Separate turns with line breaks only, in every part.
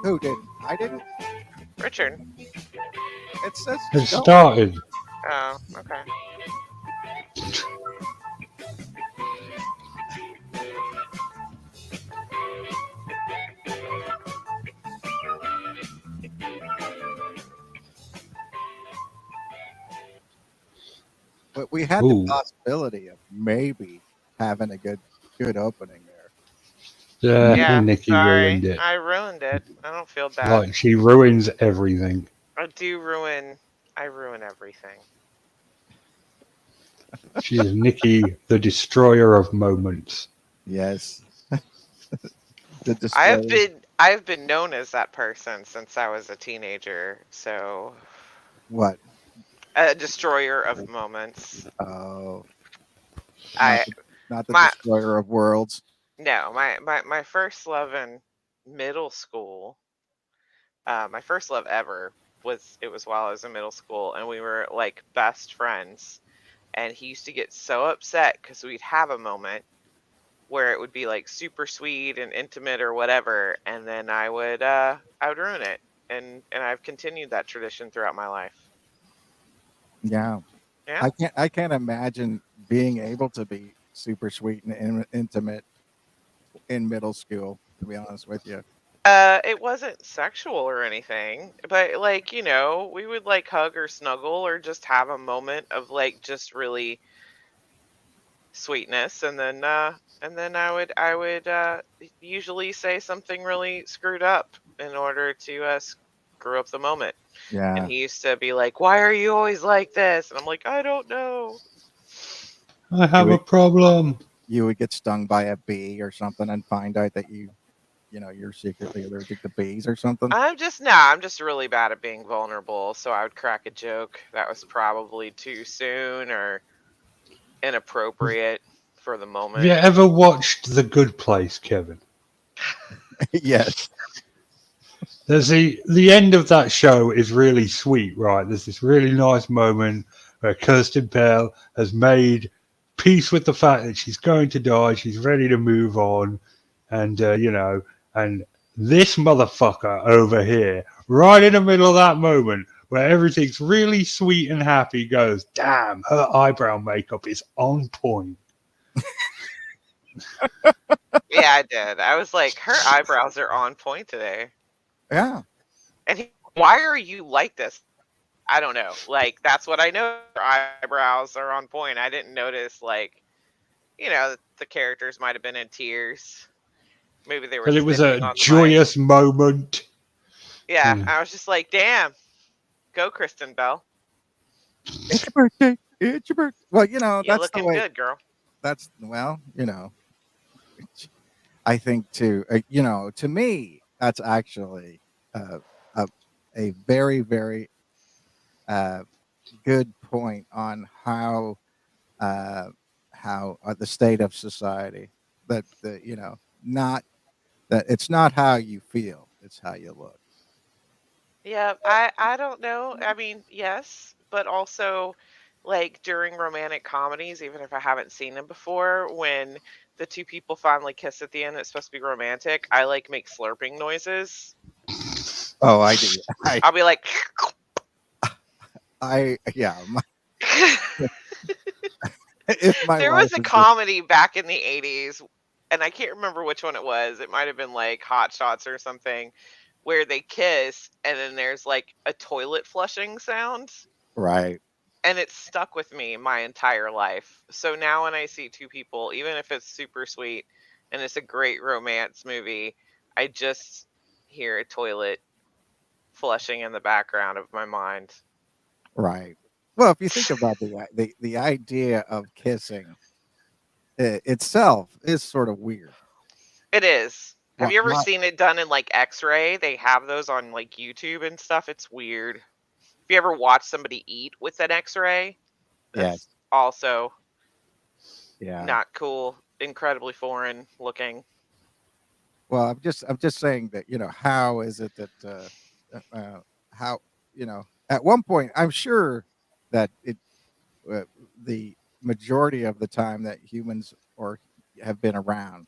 Who did? I didn't.
Richard.
It says
It
don't.
started.
Oh, okay.
But we had the
Ooh,
possibility of maybe having a good opening there.
yeah,
Yeah,
and Nikki
sorry.
ruined it.
I ruined it. I don't feel bad.
Like she ruins everything.
I do ruin. I ruin everything.
She is Nikki, the destroyer of moments.
Yes, the
I've
destroyer.
been I've been known as that person since I was a teenager. So
What?
a destroyer of moments.
Oh, not
I
the not the
my
destroyer of worlds.
no my first love in middle school. My first love ever was while I was in middle school, and we were like best friends. And he used to get so upset because we'd have a moment where it would be like super sweet and intimate or whatever, and then I would ruin it, and I've continued that tradition throughout my life.
Yeah,
Yeah.
I can't imagine being able to be super sweet and intimate in middle school. To be honest with you.
It wasn't sexual or anything, but like, we would like hug or snuggle or just have a moment of like just really sweetness, and then I would usually say something really screwed up in order to screw up the moment. And
Yeah,
he used to be like, "Why are you always like this?" And I'm like, "I don't know."
I
you
have a
would
problem.
you would get stung by a bee or something and find out that you're secretly allergic to bees or something.
I'm just really bad at being vulnerable, so I would crack a joke that was probably too soon or inappropriate for the
Have you
moment.
ever watched The Good Place, Kevin?
Yes.
There's the end of that show is really sweet, right? There's this really nice moment where Kirsten Bell has made peace with the fact that she's going to die. She's ready to move on, and and this motherfucker over here, right in the middle of that moment where everything's really sweet and happy, goes, "Damn, her eyebrow makeup is on point."
Yeah, I did. I was like, her eyebrows are on point today.
Yeah.
And why are you like this? I don't know. Like, that's what I know. Her eyebrows are on point. I didn't notice, like, the characters might have been in tears. Maybe they were
But it was a
stitching on the mic.
joyous moment.
Yeah,
And
I was just like, damn, go Kristen Bell.
It's your birthday. It's your birthday. Well,
You
that's the
looking
way.
good, girl.
That's well, I think too. To me, that's actually uh, a a very very uh, good point on uh, how the state of society that the not that it's not how you feel, it's how you look.
Yeah, I don't know. I mean, yes, but also like during romantic comedies, even if I haven't seen them before, when the two people finally kiss at the end, it's supposed to be romantic. I like make slurping noises.
Oh, I do. I
I'll be like,
I yeah. If my
there
wife
was a
is just
comedy back in the 80s, and I can't remember which one it was. It might have been like Hot Shots or something, where they kiss and then there's like a toilet flushing sound.
right,
And it's stuck with me my entire life. So now when I see two people, even if it's super sweet and it's a great romance movie, I just hear a toilet flushing in the background of my mind.
right. Well, if you think about the idea of kissing itself is sort of weird.
It is. Have
Why?
you ever
Why?
seen it done in like X-ray? They have those on like YouTube and stuff. It's weird. If you ever watch somebody eat with an X-ray,
Yes.
that's also
Yeah.
not cool, incredibly foreign looking.
Well, I'm just saying that how is it that how at one point I'm sure that uh, the majority of the time that humans or have been around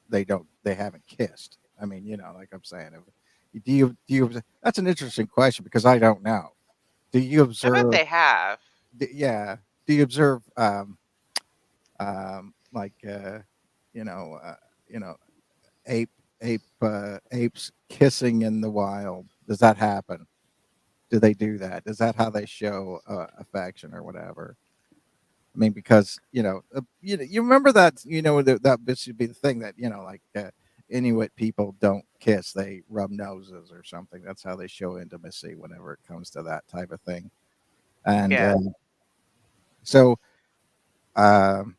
they haven't kissed. I mean, like I'm saying, That's an interesting question because I don't know. Do you
I bet
observe?
they have.
Yeah. Do you observe like you know uh, you know ape apes kissing in the wild? Does that happen? Do they do that? Is that how they show affection or whatever? I mean, because you remember that that should be the thing that like Inuit people don't kiss; they rub noses or something. That's how they show intimacy whenever it comes to that type of thing. And
Yeah.
so um,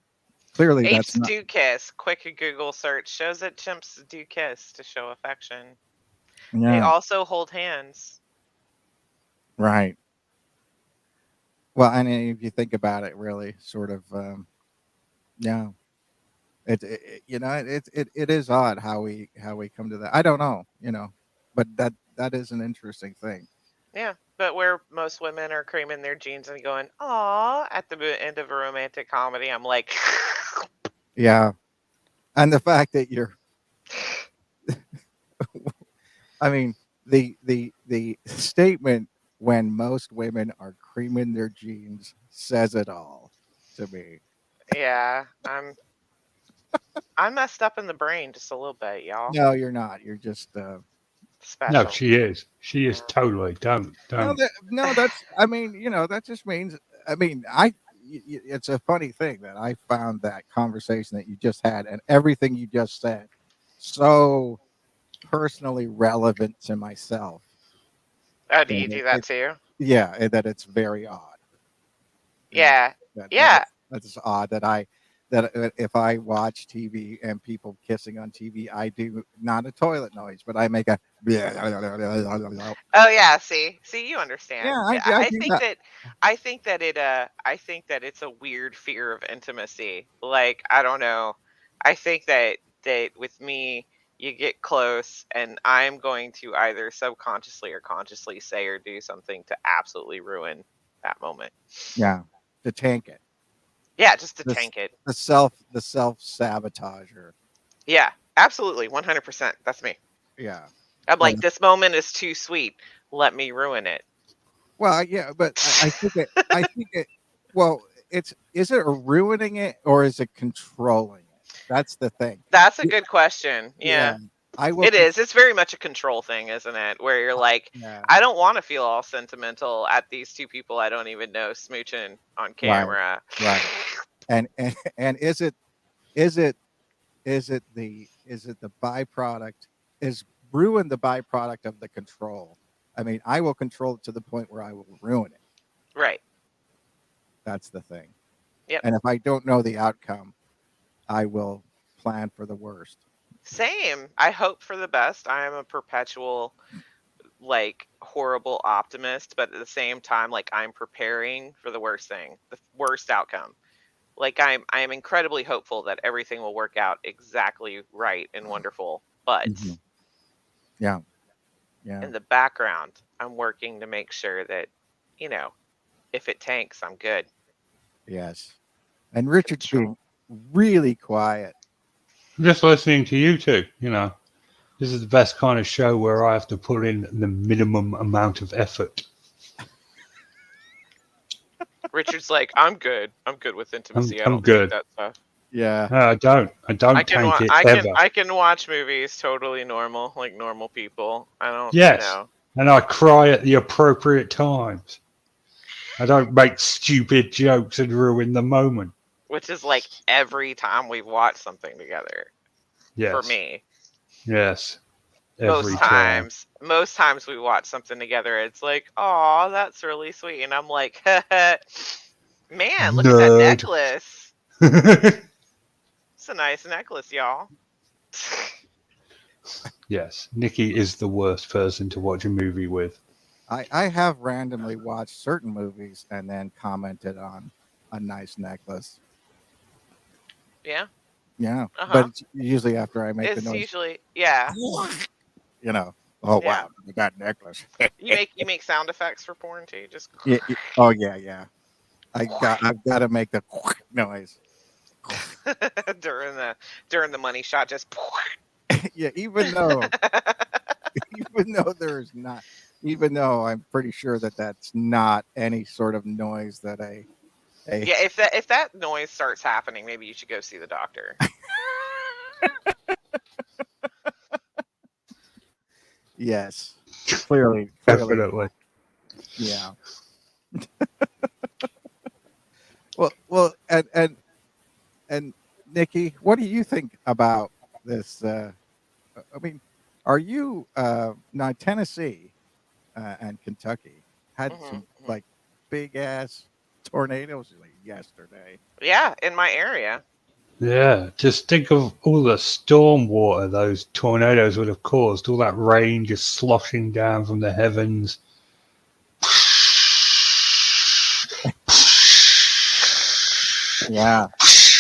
clearly, that's
Apes
not.
do kiss. Quick Google search shows that chimps do kiss to show affection. They
Yeah,
also hold hands.
right. Well, and if you think about it, really, sort of, yeah, it is odd how we come to that. I don't know, but that is an interesting thing.
Yeah, but where most women are creaming their jeans and going, "Aw," at the end of a romantic comedy, I'm like,
Yeah, and the fact that I mean, the statement when most women are creaming their jeans says it all to me.
yeah, I'm messed up in the brain just a little bit, y'all.
No, you're not. You're just
No,
Special.
she is. She is
Yeah.
totally. Don't.
no. That's I mean, that just means. I mean, it's a funny thing that I found that conversation that you just had and everything you just said so personally relevant to myself.
Oh, do
That
you do that too?
yeah, and that it's very odd. That
Yeah.
that
Yeah.
it's odd that if I watch TV and people kissing on TV, I do not a toilet noise, but I make a yeah,
Oh yeah, see, you understand.
I
I
do
think
that.
that I think that it's a weird fear of intimacy. Like, I don't know. I think that with me, you get close and I'm going to either subconsciously or consciously say or do something to absolutely ruin that moment.
Yeah, to tank it.
Yeah, just to
This
tank it.
the self sabotager.
Yeah, absolutely, 100%. That's me.
Yeah.
I'm
Uh,
like, this moment is too sweet. Let me ruin it.
well, yeah, but I think it well, it's is it ruining it or is it controlling it? That's the thing.
That's a
Y-
good question.
Yeah.
Yeah.
I will
It
con-
is. It's very much a control thing, isn't it? Where you're like,
yeah,
I don't want to feel all sentimental at these two people I don't even know smooching on
right.
camera.
Right. And is it is it the byproduct is ruin the byproduct of the control. I mean, I will control it to the point where I will ruin it.
Right.
That's the thing.
Yep.
And if I don't know the outcome, I will plan for the worst.
Same. I hope for the best. I am a perpetual, like, horrible optimist, but at the same time, like, I'm preparing for the worst thing, the worst outcome. Like, I am incredibly hopeful that everything will work out exactly right and wonderful. But
Mhm. Yeah. Yeah.
in the background, I'm working to make sure that, you know, if it tanks, I'm good.
Yes. And Richard's being
Control.
really quiet.
I'm just listening to you two. This is the best kind of show where I have to put in the minimum amount of effort.
Richard's like, I'm good. I'm good with
I'm
intimacy. I
I'm
don't tank
good.
that stuff.
Yeah.
No, I don't. I
I
don't
can
tank it
I can
ever.
I can watch movies totally normal, like normal people. I don't,
Yes, and I cry at the appropriate times. I don't make stupid jokes and ruin the moment.
which is like every time we've watched something together for
Yes,
me.
yes, every
Most
time.
times, most times we watch something together, it's like, "Oh, that's really sweet," and I'm like, "Man, look at that
Nerd.
necklace. It's a nice necklace, y'all."
Yes, Nikki is the worst person to watch a movie with.
I have randomly watched certain movies and then commented on a nice necklace.
Yeah.
Yeah.
Uh
But
huh.
it's usually after I make the
It's
noise,
usually, yeah,
you know, oh
yeah.
wow, look at that necklace.
You make sound effects for porn too. Just
Yeah, oh yeah, yeah. I've got to make the noise.
during the money shot, just.
Yeah, even though even though there's not, even though I'm pretty sure that that's not any sort of noise that a
Yeah, if that noise starts happening, maybe you should go see the doctor.
yes, clearly
Definitely.
not. Yeah. Well, and Nikki, what do you think about this? I mean, are you now Tennessee and Kentucky had
Hmm.
some like big ass tornadoes like yesterday.
Yeah, in my area.
Yeah, just think of all the storm water those tornadoes would have caused, all that rain just sloshing down from the heavens.
Yeah,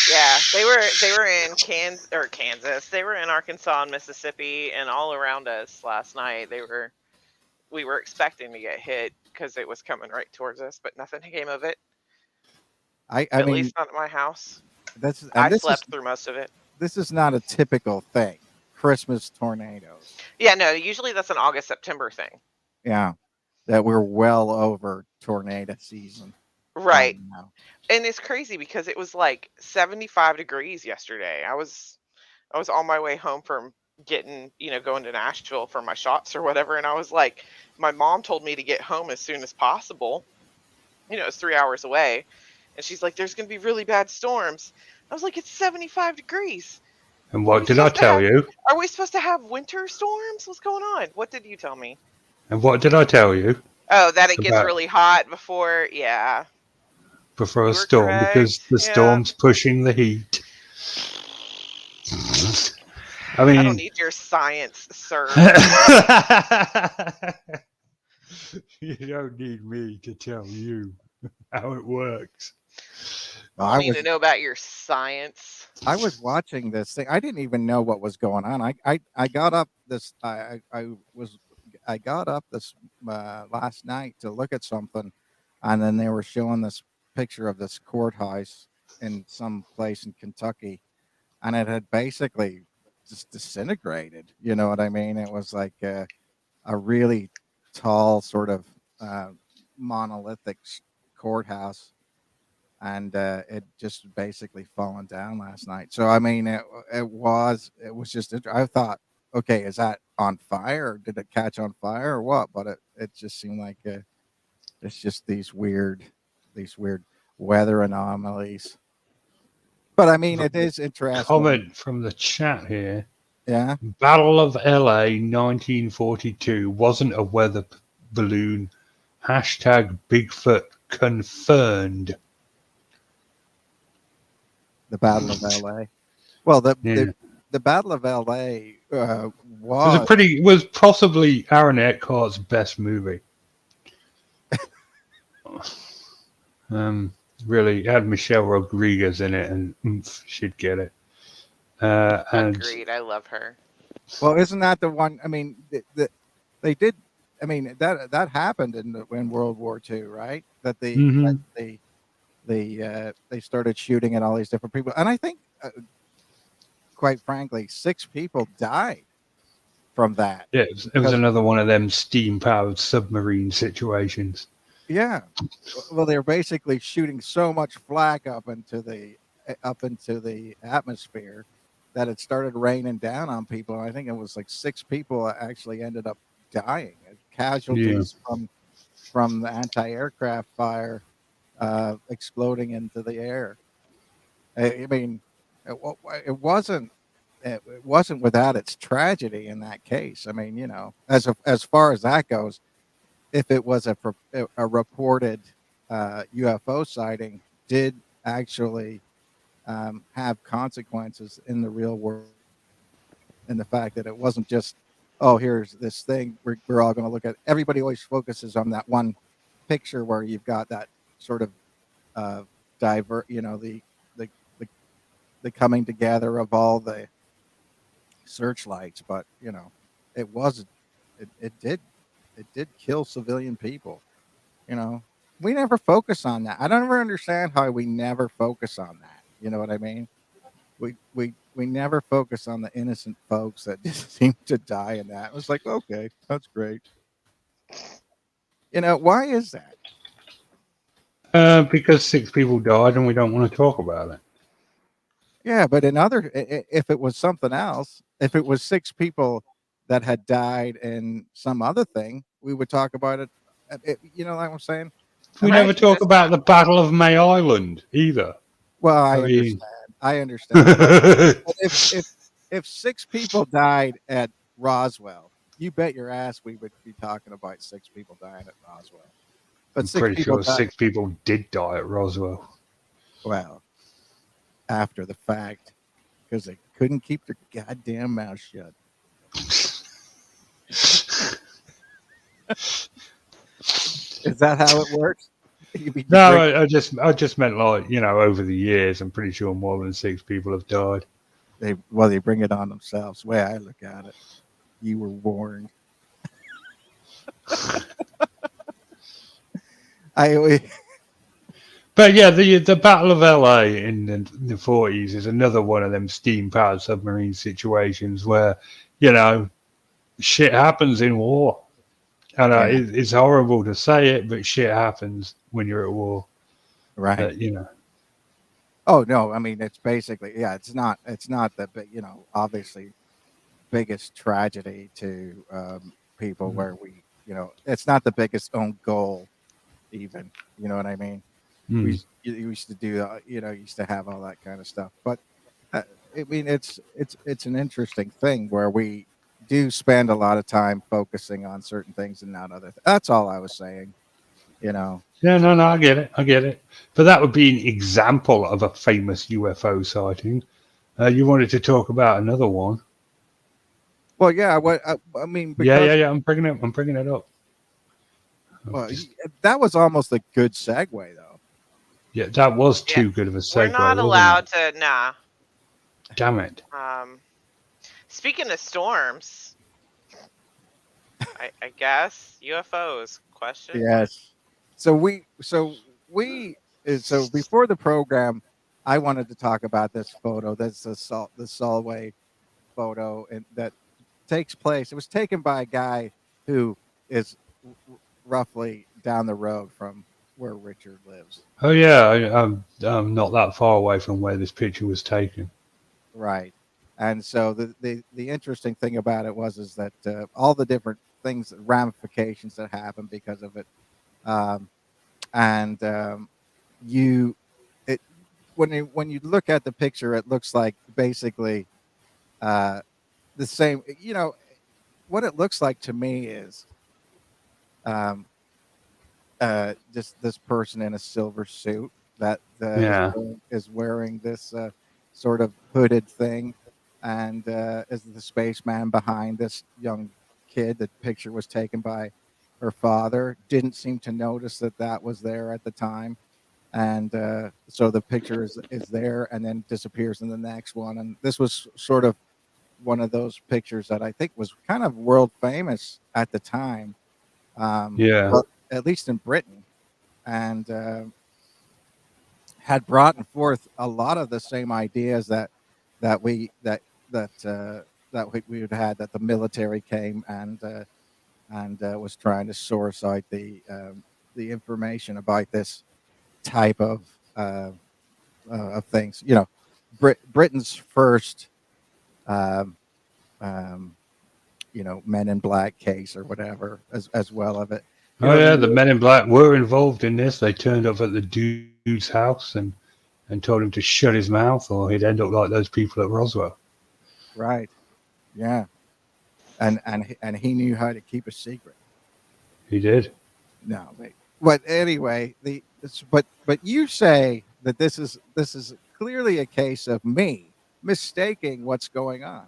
Yeah, they were in Kansas. They were in Arkansas and Mississippi and all around us last night. We were expecting to get hit because it was coming right towards us, but nothing came of it.
I
At
mean
least not at my house.
this
I
this is
slept through most of it.
this is not a typical thing. Christmas tornadoes.
Yeah, no, usually that's an August September thing.
Yeah, that we're well over tornado season by
Right.
now.
And it's crazy because it was like 75 degrees yesterday. I was on my way home from going to Nashville for my shots or whatever, and I was like, my mom told me to get home as soon as possible. It's 3 hours away, and she's like, "There's going to be really bad storms." I was like, "It's 75 degrees.
And
Are
what
we
did I
supposed to
tell
have?
you?
Are we supposed to have winter storms? What's going on? What did you tell me?
And what did I tell you
Oh, that it gets
about
really hot before. Yeah,
before a
you were
storm?
correct.
Because the
Yeah,
storm's pushing the heat. I
I don't
mean,
need your science, sir.
you don't need me to tell you how it works.
I
Well,
don't need to know about your science.
I was watching this thing. I didn't even know what was going on. I got up this I got up this last night to look at something, and then they were showing this picture of this courthouse in some place in Kentucky, and it had basically just disintegrated. You know what I mean? It was like a really tall sort of uh, monolithic courthouse, and it just basically fallen down last night. So I mean, it was just I thought, okay, is that on fire? Or did it catch on fire or what? But it just seemed like it's just these weird weather anomalies. But I mean, it is interesting.
Comment from the chat here.
Yeah,
Battle of LA 1942 wasn't a weather balloon. Hashtag Bigfoot confirmed.
the Battle of L.A. Well, the
Yeah.
the the Battle of L.A.
It
Was
was possibly Aaron Eckhart's best movie. Um, really, it had Michelle Rodriguez in it, and she'd get it. And
Agreed. I love her.
well, isn't that the one? I mean, they did. I mean, that happened in World War II, right? That
mhm.
they started shooting at all these different people, and I think, quite frankly, 6 people died from that
Yeah, it was
because
another one of them steam-powered submarine situations.
yeah, well, they're basically shooting so much flak up into the atmosphere that it started raining down on people. And I think it was like 6 people actually ended up dying as
Yeah,
casualties from the anti-aircraft fire exploding into the air. I mean, it wasn't it wasn't without its tragedy in that case. I mean, as far as that goes, if it was a reported UFO sighting, did actually have consequences in the real world, and the fact that it wasn't just, oh, here's this thing we're all going to look at. Everybody always focuses on that one picture where you've got that sort of uh, the the the coming together of all the searchlights, but it was it did kill civilian people. You know, we never focus on that. I don't ever understand how we never focus on that. You know what I mean? We we never focus on the innocent folks that just seem to die in that. It was like, okay, that's great. Why is that?
Because 6 people died and we don't want to talk about it.
Yeah, but if it was something else, if it was 6 people that had died in some other thing, we would talk about it. You know what I'm saying?
We never
Right.
Imagine.
talk about the Battle of May Island either.
Well,
I
I
mean,
understand. I understand. But if 6 people died at Roswell, you bet your ass we would be talking about 6 people dying at Roswell. But
I'm
six
pretty
people
sure
died.
6 people did die at Roswell.
Well, after the fact, because they couldn't keep their goddamn mouth shut. Is that how it works? You
No,
bring
I just meant like over the years. I'm pretty sure more than 6 people have died.
they bring it on themselves. The way I look at it, you were warned. I
But yeah, the Battle of LA in the 40s is another one of them steam powered submarine situations where you know shit happens in war, and
yeah,
it's horrible to say it, but shit happens when you're at war.
right.
You know,
Oh no, I mean it's basically it's not the big obviously biggest tragedy to people where it's not the biggest own goal even. You know what I mean?
mm.
You used to do used to have all that kind of stuff, but uh, I mean it's an interesting thing where we do spend a lot of time focusing on certain things and not other. That's all I was saying. You know.
Yeah, no, I get it. But that would be an example of a famous UFO sighting. You wanted to talk about another one?
Well, yeah. I mean,
Yeah,
because
yeah. I'm bringing it up.
well,
Just
that was almost a good segue, though.
yeah, that was
Yeah.
too good of a
We're
segue,
not
wasn't it?
allowed to. Nah.
Damn it.
Speaking of storms, I guess UFOs? Question mark.
Yes. So before the program, I wanted to talk about this photo. That's the Solway photo, and that takes place. It was taken by a guy who is roughly down the road from where Richard lives.
Oh yeah, I'm not that far away from where this picture was taken.
Right. And so the interesting thing about it was is that all the different things, ramifications that happen because of it, um, and you it when you look at the picture, it looks like basically uh, the same. What it looks like to me is um, just this person in a silver suit that
Yeah,
is wearing this sort of hooded thing, and is the spaceman behind this young kid. The picture was taken by her father. Didn't seem to notice that was there at the time, and so the picture is there and then disappears in the next one. And this was sort of one of those pictures that I think was kind of world famous at the time,
yeah.
well, at least in Britain, and had brought forth a lot of the same ideas that we that that that we had had, that the military came and was trying to source out the information about this type of things. Britain's first um, um, Men in Black case or whatever, as well of it.
Oh yeah, the
The
men in black were involved in this. They turned up at the dude's house and told him to shut his mouth, or he'd end up like those people at Roswell.
right, yeah, and he knew how to keep a secret.
He did.
No, but anyway, but you say that this is clearly a case of me mistaking what's going on.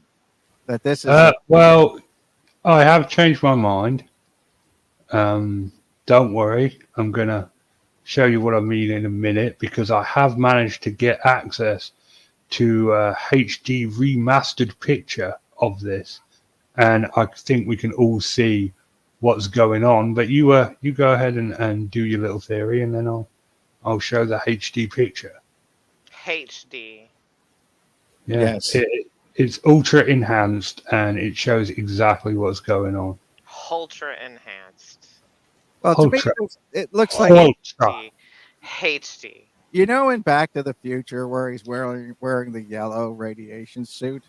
That this is a
Well, I have changed my mind. Um, don't worry, I'm gonna show you what I mean in a minute because I have managed to get access to a HD remastered picture of this, and I think we can all see what's going on. But you go ahead and do your little theory, and then I'll show the HD picture.
HD.
Yeah,
Yes.
it's ultra enhanced and it shows exactly what's going on.
Ultra enhanced.
Well, to me,
Ultra,
it looks like
ultra.
HD. HD.
in Back to the Future where he's wearing the yellow radiation suit.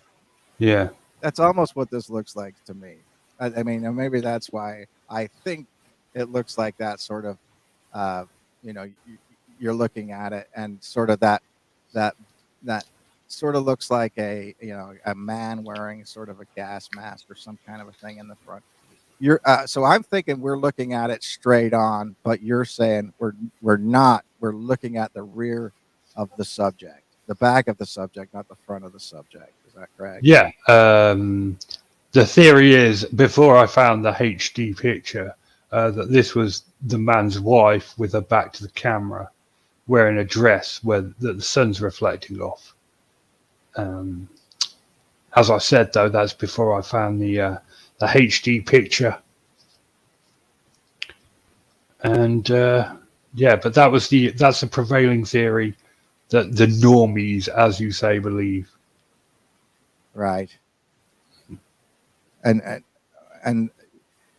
Yeah,
That's almost what this looks like to me. I mean, and maybe that's why I think it looks like that sort of, uh, you're looking at it and sort of that that sort of looks like a man wearing sort of a gas mask or some kind of a thing in the front. So I'm thinking we're looking at it straight on, but you're saying we're not. We're looking at the rear of the subject, the back of the subject, not the front of the subject. Is that correct?
yeah. The theory is before I found the HD picture that this was the man's wife with her back to the camera, wearing a dress where that the sun's reflecting off. Um, as I said though, that's before I found the HD picture, and yeah, but that's the prevailing theory that the normies, as you say, believe.
Right. And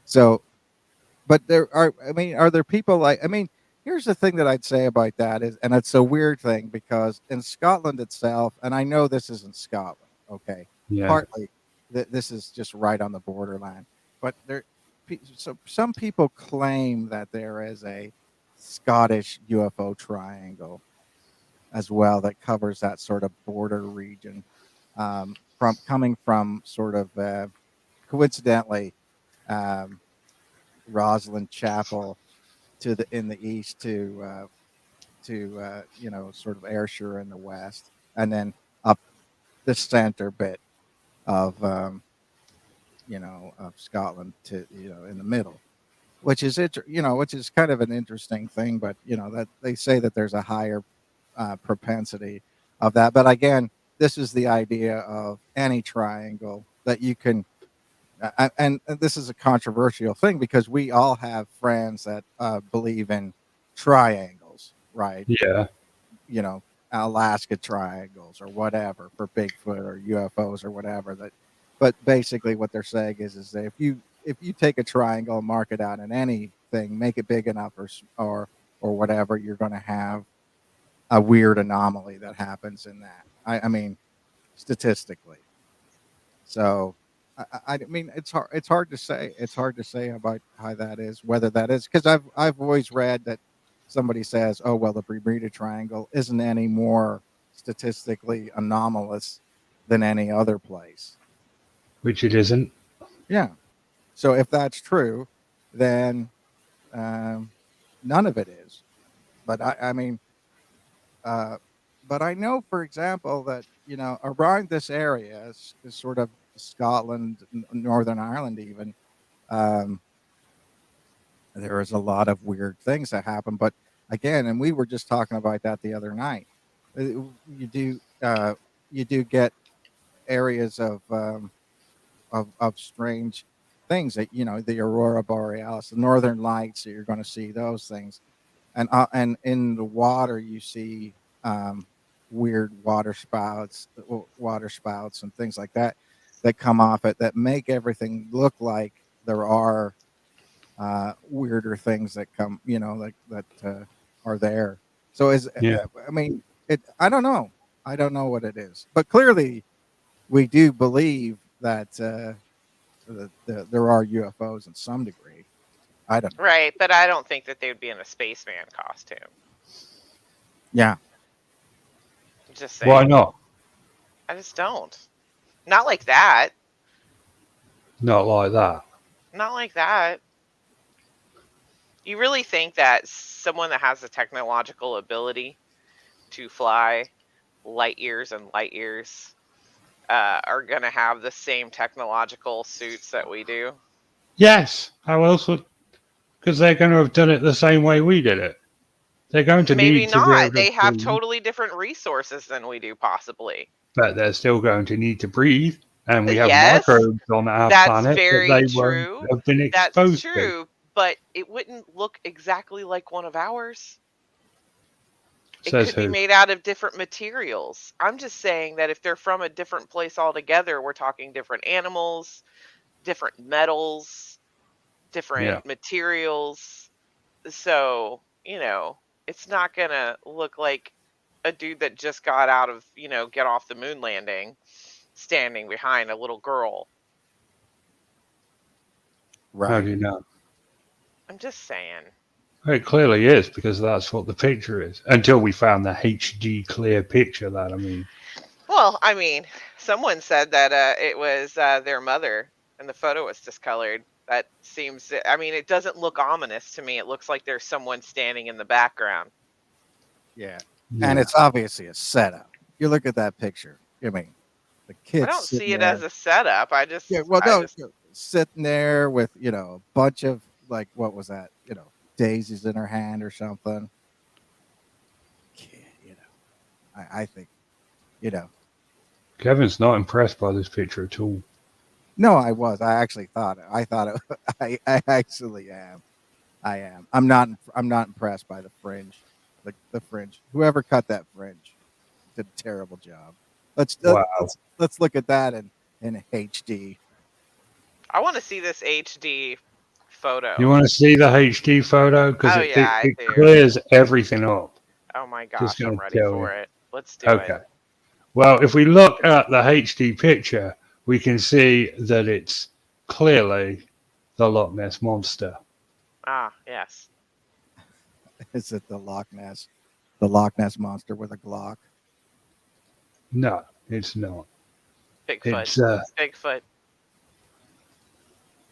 so, but there are. I mean, are there people like? I mean, here's the thing that I'd say about that is, and it's a weird thing because in Scotland itself, and I know this isn't Scotland. Okay,
Yeah,
partly this is just right on the borderline, but so some people claim that there is a Scottish UFO triangle as well that covers that sort of border region, from coming from sort of coincidentally, um, Roslyn Chapel to the in the east to sort of Ayrshire in the west, and then up the center bit of of Scotland to in the middle, which is which is kind of an interesting thing. But that they say that there's a higher propensity of that. But again, this is the idea of any triangle that you can. And this is a controversial thing because we all have friends that believe in triangles, right?
yeah,
You know, Alaska triangles or whatever for Bigfoot or UFOs or whatever. But basically, what they're saying is that if you take a triangle and mark it out in anything, make it big enough or whatever, you're going to have a weird anomaly that happens in that. I mean, statistically. So, I mean, it's hard to say. It's hard to say about how that is, whether that is because I've always read that somebody says, "Oh, well, the Bermuda Triangle isn't any more statistically anomalous than any other place."
which it isn't.
Yeah. So if that's true, then um, none of it is. But I mean, uh, but I know, for example, that around this area is sort of Scotland, Northern Ireland, even. Um, there is a lot of weird things that happen. But again, and we were just talking about that the other night. You do get areas of strange things that the aurora borealis, the northern lights. That you're going to see those things, and in the water you see weird water spouts, and things like that that come off it that make everything look like there are weirder things that come, like that are there. So
Yeah.
I mean, I don't know. I don't know what it is, but clearly we do believe that there are UFOs in some degree. I don't know.
Right, but I don't think that they would be in a spaceman costume.
Yeah,
Just
Why
saying.
not?
I just don't. Not like that.
Not like that.
Not like that. You really think that someone that has the technological ability to fly light years and light years are going to have the same technological suits that we do?
Yes. How else would? Because they're going to have done it the same way we did it. They're going to
Maybe
need to be able
not.
to
They have
breathe,
totally different resources than we do, possibly.
but they're still going to need to breathe. And we have
Yes,
microbes on our
that's
planet that
very
they won't
true.
have been
That's
exposed to.
true, but it wouldn't look exactly like one of ours. It
Says
could be
who?
made out of different materials. I'm just saying that if they're from a different place altogether, we're talking different animals, different metals, different
Yeah.
materials. So, it's not going to look like a dude that just got out of, get off the moon landing standing behind a little girl.
How do
Right.
you know?
I'm just saying.
It clearly is because that's what the picture is. Until we found the HD clear picture. That I mean,
Well, I mean, someone said that it was their mother and the photo was discolored. That seems, I mean, it doesn't look ominous to me. It looks like there's someone standing in the background.
Yeah. And
yeah.
it's obviously a setup. You look at that picture. I mean, the
I
kid's
don't see
sitting
it as
there.
a setup.
Yeah, well,
I
no,
just,
sitting there with, a bunch of like what was that? Daisies in her hand or something. Kid, I think, you know.
Kevin's not impressed by this picture at all.
No, I was. I actually thought it. I thought it. I actually am. I am. I'm not impressed by the fringe. The fringe. Whoever cut that fringe did a terrible job. Let's uh,
Wow.
let's look at that in HD.
I want to see this HD
You
photo.
want to see the HD photo because
Oh,
it,
yeah,
it
I
it
do.
clears everything up.
Oh my
Just
gosh, I'm
going to
ready
tell you.
for it. Let's do it.
Okay. Well, if we look at the HD picture, we can see that it's clearly the Loch Ness monster.
Ah, yes.
Is it the Loch Ness? The Loch Ness monster with a Glock?
No, it's not.
Bigfoot.
It's
It's Bigfoot.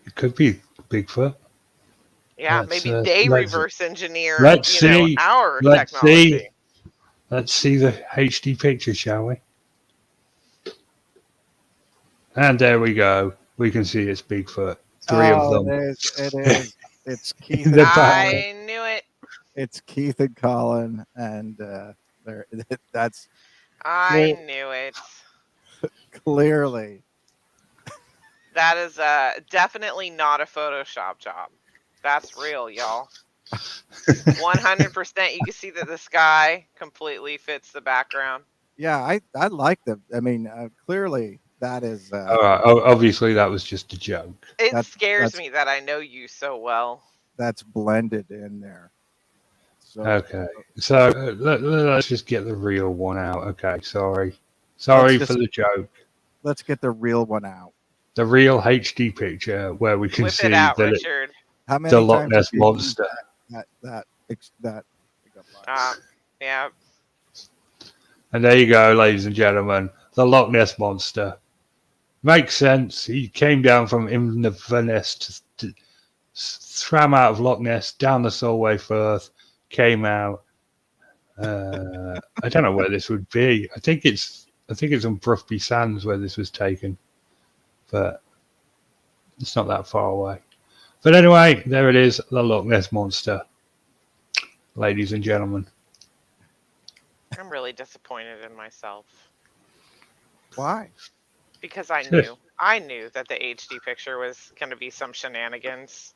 it could be Bigfoot.
Yeah,
Let's
maybe they
let's
reverse engineered,
let's see
our
let's
technology.
see let's see the HD picture, shall we? And there we go. We can see it's Bigfoot. Three of
Oh,
them
it is. It is. It's Keith
in
and
the background.
Colin.
I knew it.
It's Keith and Colin, and there. That's
I
clear,
knew it.
clearly.
That is definitely not a Photoshop job. That's real, y'all. 100%. You can see that the sky completely fits the background.
Yeah, I like the. I mean, clearly that is.
All right. Obviously, that was just a joke.
It
That's
scares
that's
me that I know you so well.
that's blended in there. So
Okay. So let's just get the real one out. Okay. Sorry.
let's
Sorry for
just
the joke.
let's get the real one out.
The real HD picture where we can
Whip it
see
out,
that
Richard.
How
the
many
Loch
times have
Ness
you used
monster.
that pickup line?
Yeah.
And there you go, ladies and gentlemen. The Loch Ness monster. Makes sense. He came down from Inverness to swam out of Loch Ness down the Solway Firth, came out. I don't know where this would be. I think it's on Bruffby Sands where this was taken, but it's not that far away. But anyway, there it is, the Loch Ness monster, ladies and gentlemen.
I'm really disappointed in myself
Why?
because I knew that the HD picture was going to be some shenanigans.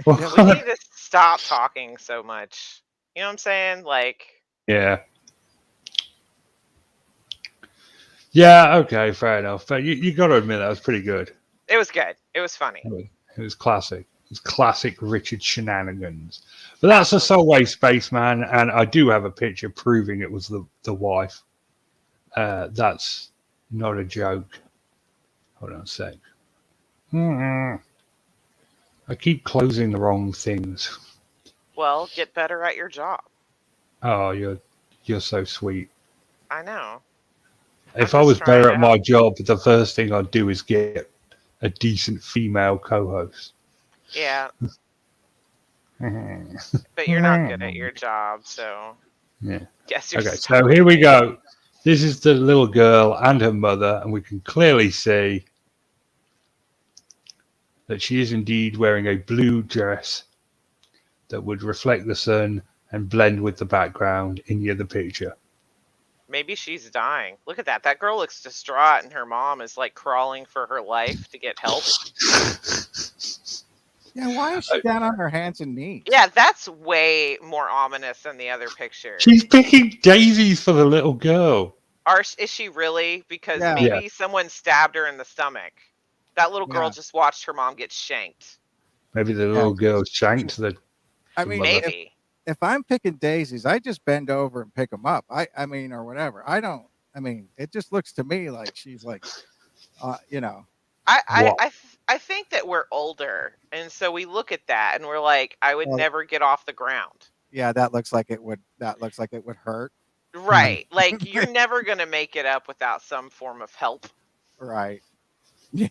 We need to stop talking so much. You know what I'm saying? Like,
Yeah. Yeah, okay, fair enough. But you got to admit that was pretty good.
it was good. It was funny.
It was classic. It was classic Richard shenanigans. But that's a Solway spaceman, and I do have a picture proving it was the wife. That's not a joke. Hold on a sec. I keep closing the wrong things.
Well, get better at your job.
Oh, you're so sweet.
I know.
If
I'm
I
just
was
trying
better
to
at my
help.
job, the first thing I'd do is get a decent female co-host.
Yeah,
Yeah.
but you're not good at your job, so guess you're
Okay,
stuck
so
with
here we
me.
go. This is the little girl and her mother, and we can clearly see that she is indeed wearing a blue dress that would reflect the sun and blend with the background in the other picture.
Maybe she's dying. Look at that. That girl looks distraught, and her mom is like crawling for her life to get help.
Yeah, why is she down on her hands and knees?
Yeah, that's way more ominous than the other picture.
She's picking daisies for the little girl.
Is she really? Because
Yeah,
Yeah,
maybe someone stabbed her in the stomach. That little girl
yeah,
just watched her mom get shanked.
maybe the
yeah.
little girl
She,
shanked
I
the
mean,
mother.
Maybe.
if I'm picking daisies, I just bend over and pick them up. I mean, or whatever. I don't. I mean, it just looks to me like she's like, you know,
What?
I think that we're older, and so we look at that and we're like, I would
well,
never get off the ground.
yeah, that looks like it would. That looks like it would hurt.
Hmm.
Right. Like you're never gonna make it up without some form of help.
Right. Yeah.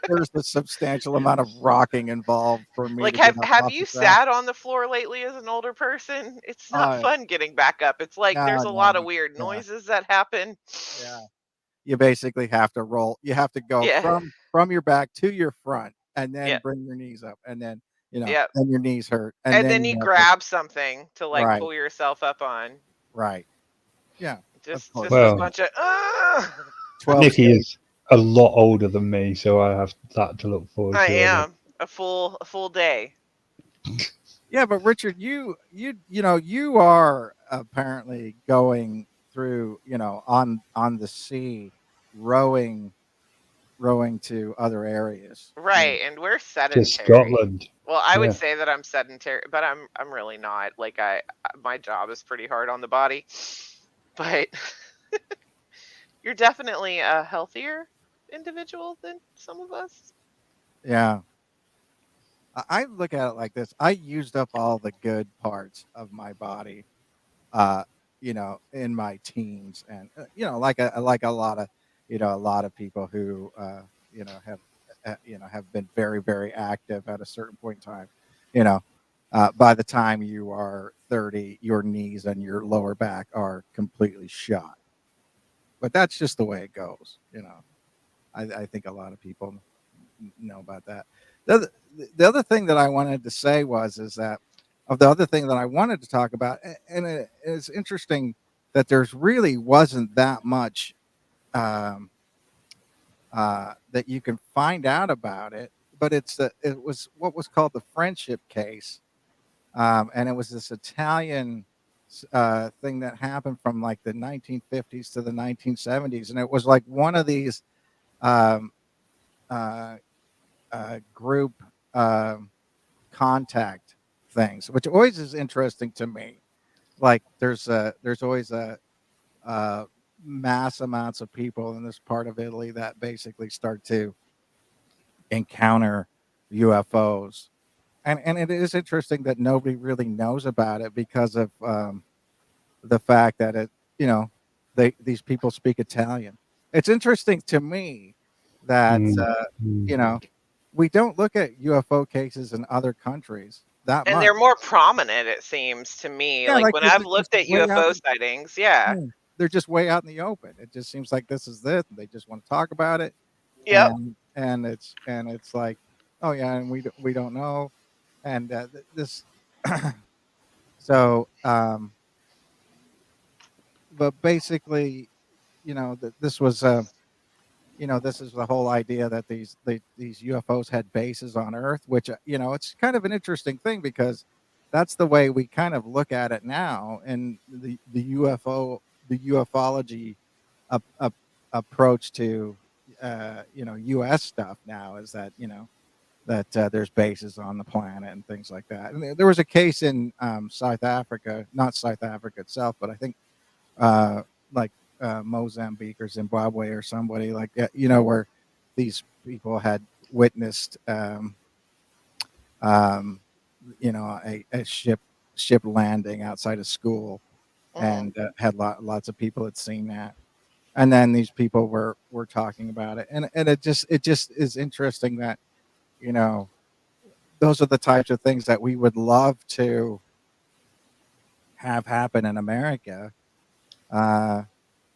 There's a substantial amount of rocking involved for me
Like
to get up
have
off
you
the ground.
sat on the floor lately as an older person? It's not
Uh,
fun getting back up. It's like
no,
there's a lot
no.
of weird
Yeah,
noises that happen.
yeah. You basically have to roll. You have to go
Yeah.
from your back to your front, and then
Yeah.
bring your knees up, and then
Yeah.
then your knees hurt, and
And
then
then you
you have to
grab something to like
right,
pull yourself up on.
right. Yeah, of course.
Just a
Well,
bunch of
12
Nikki
steps.
is a lot older than me, so I have that to look forward
I
to, I guess.
am a full day.
Yeah, but Richard, you are apparently going through, on the sea, rowing rowing to other areas.
Right, and we're
To
sedentary.
Scotland.
Well, I would
Yeah.
say that I'm sedentary, but I'm really not. Like my job is pretty hard on the body. But you're definitely a healthier individual than some of us.
Yeah. I look at it like this. I used up all the good parts of my body, uh, in my teens, and like a lot of people who have been very very active at a certain point in time. You know, by the time you are 30, your knees and your lower back are completely shot. But that's just the way it goes. I think a lot of people know about that. The other, the other thing that I wanted to say is that of the other thing that I wanted to talk about, and it's interesting that there's really wasn't that much um, that you can find out about it, but it was what was called the friendship case, and it was this Italian thing that happened from like the 1950s to the 1970s, and it was like one of these um, uh, group um, contact things, which always is interesting to me. Like there's always a mass amounts of people in this part of Italy that basically start to encounter UFOs, and it is interesting that nobody really knows about it because of the fact that you know these people speak Italian. It's interesting to me that
Mm, mm.
you know we don't look at UFO cases in other countries that
And
much.
they're more prominent, it seems to me.
Yeah,
Like
like
when
they're
I've
just
looked at
way out.
UFO sightings, yeah.
Yeah, they're just way out in the open. It just seems like this is this. They just want to talk about it,
Yep.
and it's like, oh yeah, and we don't know, and this. So, but basically, this was this is the whole idea that these UFOs had bases on Earth, which it's kind of an interesting thing because that's the way we kind of look at it now, and the ufology approach to U.S. stuff now is that there's bases on the planet and things like that. And there was a case in South Africa, not South Africa itself, but I think uh, like Mozambique or Zimbabwe or somebody like that, where these people had witnessed, um, a ship landing outside of school,
Hmm.
and had lots of people had seen that, and then these people were talking about it, and it just is interesting that you know those are the types of things that we would love to have happen in America. Uh,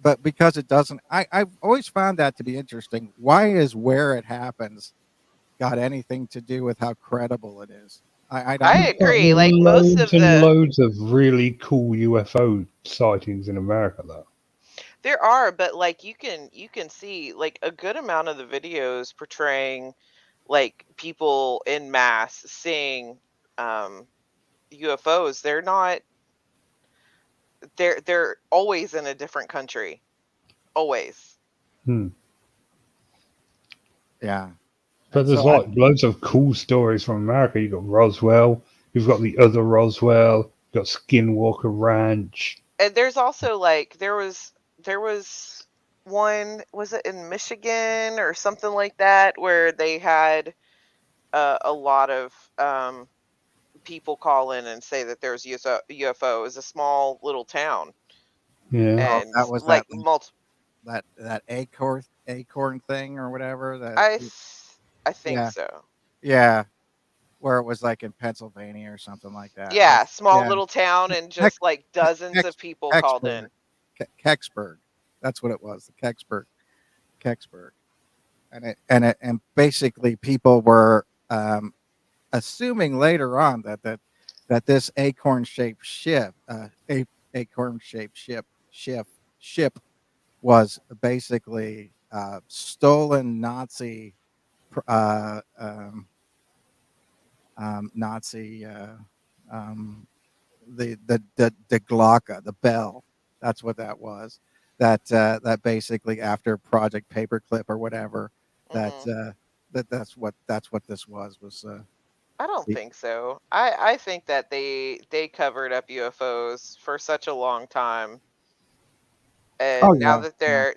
but because it doesn't, I've always found that to be interesting. Why is where it happens got anything to do with how credible it is? I don't
I
We've
know.
got
agree. Like most
loads
of
and
the
loads of really cool UFO sightings in America, though.
there are, but like you can see like a good amount of the videos portraying like people in mass seeing UFOs. They're always in a different country. Always.
Hmm.
Yeah.
But
And
there's
so I
like loads of cool stories from America. You've got Roswell, you've got the other Roswell, you've got Skinwalker Ranch.
And there's also like there was one, was it in Michigan or something like that, where they had a lot of people call in and say that there's UFO. It was a small little town,
Yeah.
oh,
and
that was
like
that acorn thing or whatever that
I I think
yeah,
so.
yeah, where it was like in Pennsylvania or something like that.
Yeah,
That's
small
yeah.
little town, and
Kex,
just like dozens
Kex,
of people called
Kecksburg.
in.
Kecksburg. That's what it was. The Kecksburg. And basically people were assuming later on that this acorn shaped acorn shaped ship was basically stolen uh, um, Nazi um, the Glocke, the bell. That's what that was. That basically after Project Paperclip or whatever that
Hmm.
that's what this was.
I don't
The,
think so. I think that they covered up UFOs for such a long time,
oh
and
yeah, yeah.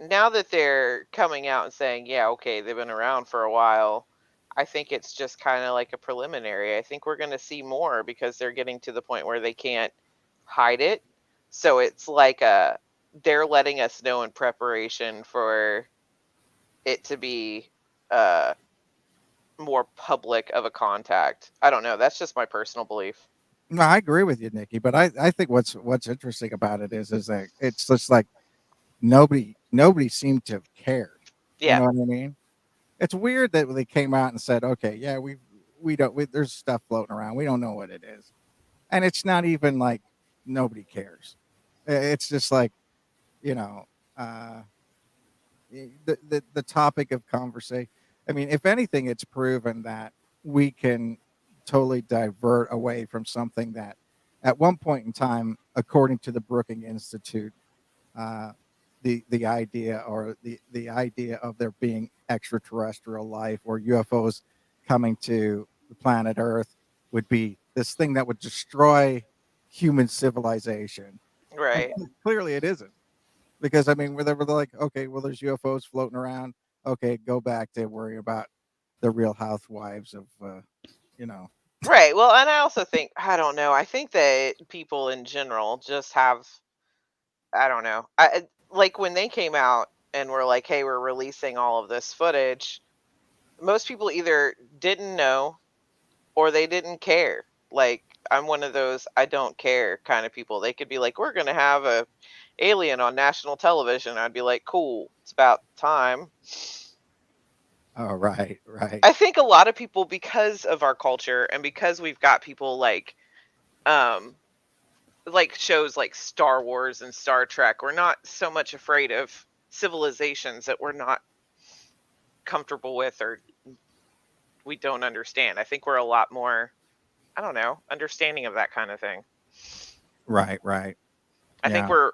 now that they're coming out and saying, yeah, okay, they've been around for a while. I think it's just kind of like a preliminary. I think we're going to see more because they're getting to the point where they can't hide it. So it's like they're letting us know in preparation for it to be uh more public of a contact. I don't know. That's just my personal belief.
No, I agree with you, Nikki. But I think what's interesting about it is that it's just like nobody seemed to have cared. You
Yeah.
know what I mean? It's weird that they came out and said, okay, yeah, we don't there's stuff floating around. We don't know what it is, and it's not even like nobody cares. It's just like you know uh, the topic of conversation. I mean, if anything, it's proven that we can totally divert away from something that, at one point in time, according to the Brookings Institute, uh, the idea or the idea of there being extraterrestrial life or UFOs coming to the planet Earth would be this thing that would destroy human civilization. And
Right.
clearly, it isn't because I mean, where they were like, okay, well, there's UFOs floating around. Okay, go back to worry about the Real Housewives of, you know.
Right. Well, and I also think, I don't know. I think that people in general just have, I don't know. Like when they came out and were like, "Hey, we're releasing all of this footage." Most people either didn't know or they didn't care. Like I'm one of those I don't care kind of people. They could be like, "We're going to have a alien on national television." I'd be like, "Cool. It's about time."
Oh, right, right,
I think a lot of people, because of our culture and because we've got people um like shows like Star Wars and Star Trek, we're not so much afraid of civilizations that we're not comfortable with or we don't understand. I think we're a lot more, I don't know, understanding of that kind of thing.
right, right.
I think
Yeah,
we're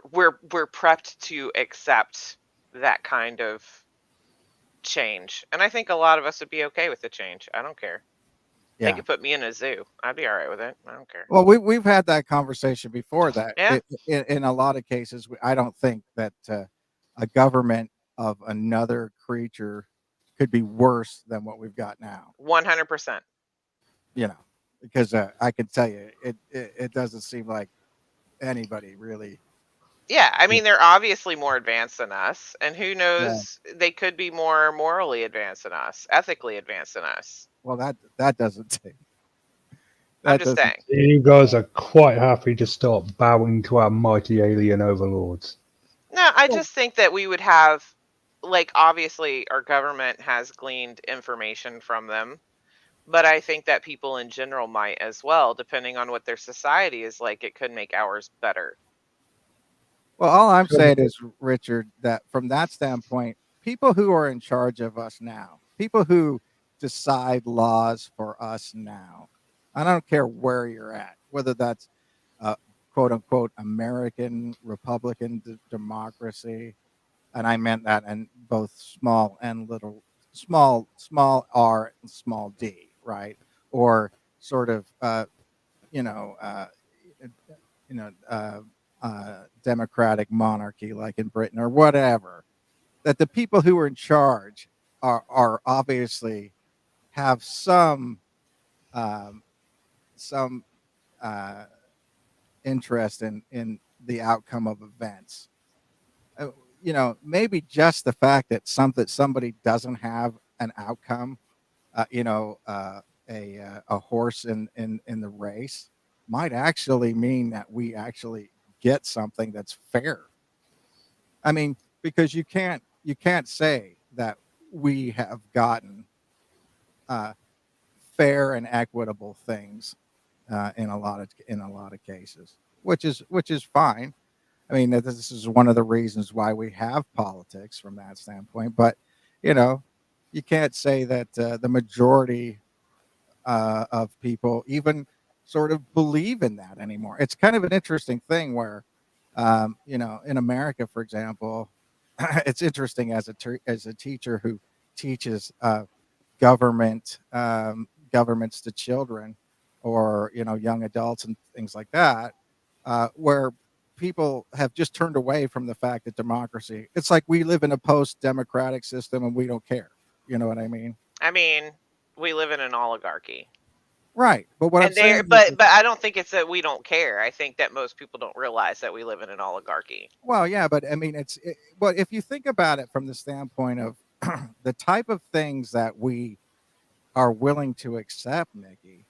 prepped to accept that kind of change. And I think a lot of us would be okay with the change. I don't care. They
yeah.
could put me in a zoo. I'd be all right with it. I don't care.
Well, we've had that conversation before. That
Yeah.
in a lot of cases, I don't think that a government of another creature could be worse than what we've got now.
100%.
You know, because I can tell you, it doesn't seem like anybody really.
Yeah, I
Yeah,
mean they're obviously more advanced than us, and who
yeah.
knows, they could be more morally advanced than us, ethically advanced than us.
Well, that doesn't take
I'm
that
just
doesn't.
saying.
You guys are quite happy to start bowing to our mighty alien overlords.
No, I
Well,
just think that we would have, like, obviously our government has gleaned information from them, but I think that people in general might as well, depending on what their society is like. It could make ours better.
well, all I'm saying is, Richard, that from that standpoint, people who are in charge of us now, people who decide laws for us now. I don't care where you're at, whether that's quote unquote American Republican democracy, and I meant that in both small and little, small r and small d, right? Or sort of you know uh, you know democratic monarchy like in Britain or whatever. That the people who are in charge are obviously have um, some uh, interest in the outcome of events. Uh, maybe just the fact that somebody doesn't have an outcome, you know, a horse in the race might actually mean that we actually get something that's fair. I mean, because you can't say that we have gotten uh, fair and equitable things in a lot of cases, which is fine. I mean, this is one of the reasons why we have politics from that standpoint. But you know, you can't say that the majority of people even sort of believe in that anymore. It's kind of an interesting thing where, in America, for example, it's interesting as a teacher who teaches governments to children or young adults and things like that, where people have just turned away from the fact that democracy. It's like we live in a post-democratic system and we don't care. You know what I mean?
I mean, we live in an oligarchy.
Right. But what I'm
And there
saying is,
but I don't think it's that we don't care. I think that most people don't realize that we live in an oligarchy.
well, yeah, but I mean, but if you think about it from the standpoint of the type of things that we are willing to accept, Nikki,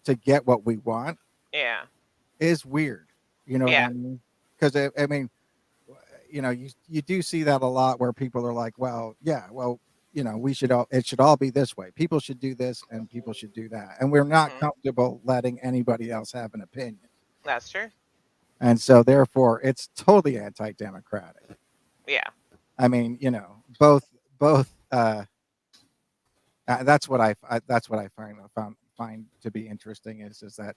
to get what we want
Yeah.
is weird. You know what
Yeah.
I mean? Because I mean, you do see that a lot where people are like, well, yeah, well, it should all be this way. People should do this and people should do that. And we're not
Mhm.
comfortable letting anybody else have an opinion.
That's true.
And so therefore it's totally anti-democratic.
Yeah.
I mean, both that's what I find to be interesting is that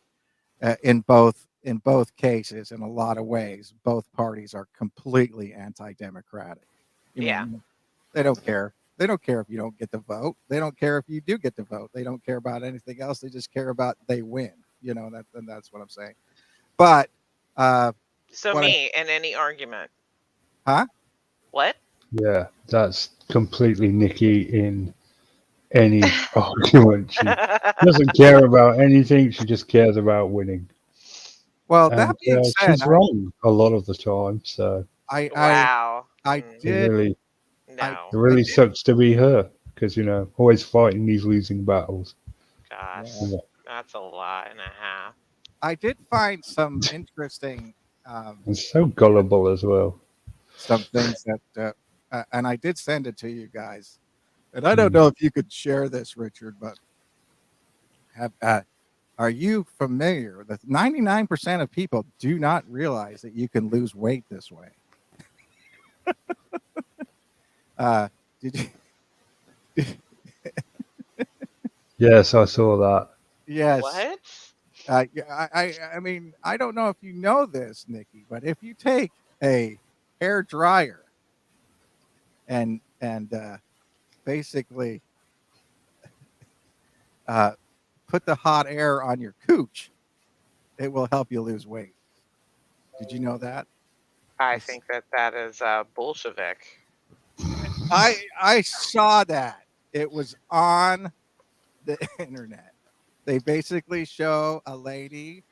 in both cases, in a lot of ways, both parties are completely anti-democratic. I
Yeah.
mean, they don't care. They don't care if you don't get the vote. They don't care if you do get the vote. They don't care about anything else. They just care about they win. And that's what I'm saying. But
So
what I
me in any argument.
huh?
What?
Yeah, that's completely Nikki in any argument. She doesn't care about anything. She just cares about winning,
Well,
and
that being said,
she's wrong a lot of the time. So
I I
Wow.
I
it
did
really,
I
No.
it
I
really
did
sucks to be her because always fighting these losing battles.
yeah,
Gosh. That's a lot and a half.
I did find some interesting um,
And so gullible as well.
some things that and I did send it to you guys. And I don't
Mm.
know if you could share this, Richard, but have are you familiar that 99% of people do not realize that you can lose weight this way? Uh, did you?
Yes, I saw that.
Yes.
What?
Yeah, I mean, I don't know if you know this, Nikki, but if you take a hair dryer and basically uh, put the hot air on your cooch, it will help you lose weight. Did you know that?
I
It's,
think that that is Bolshevik.
I saw that. It was on the internet. They basically show a lady,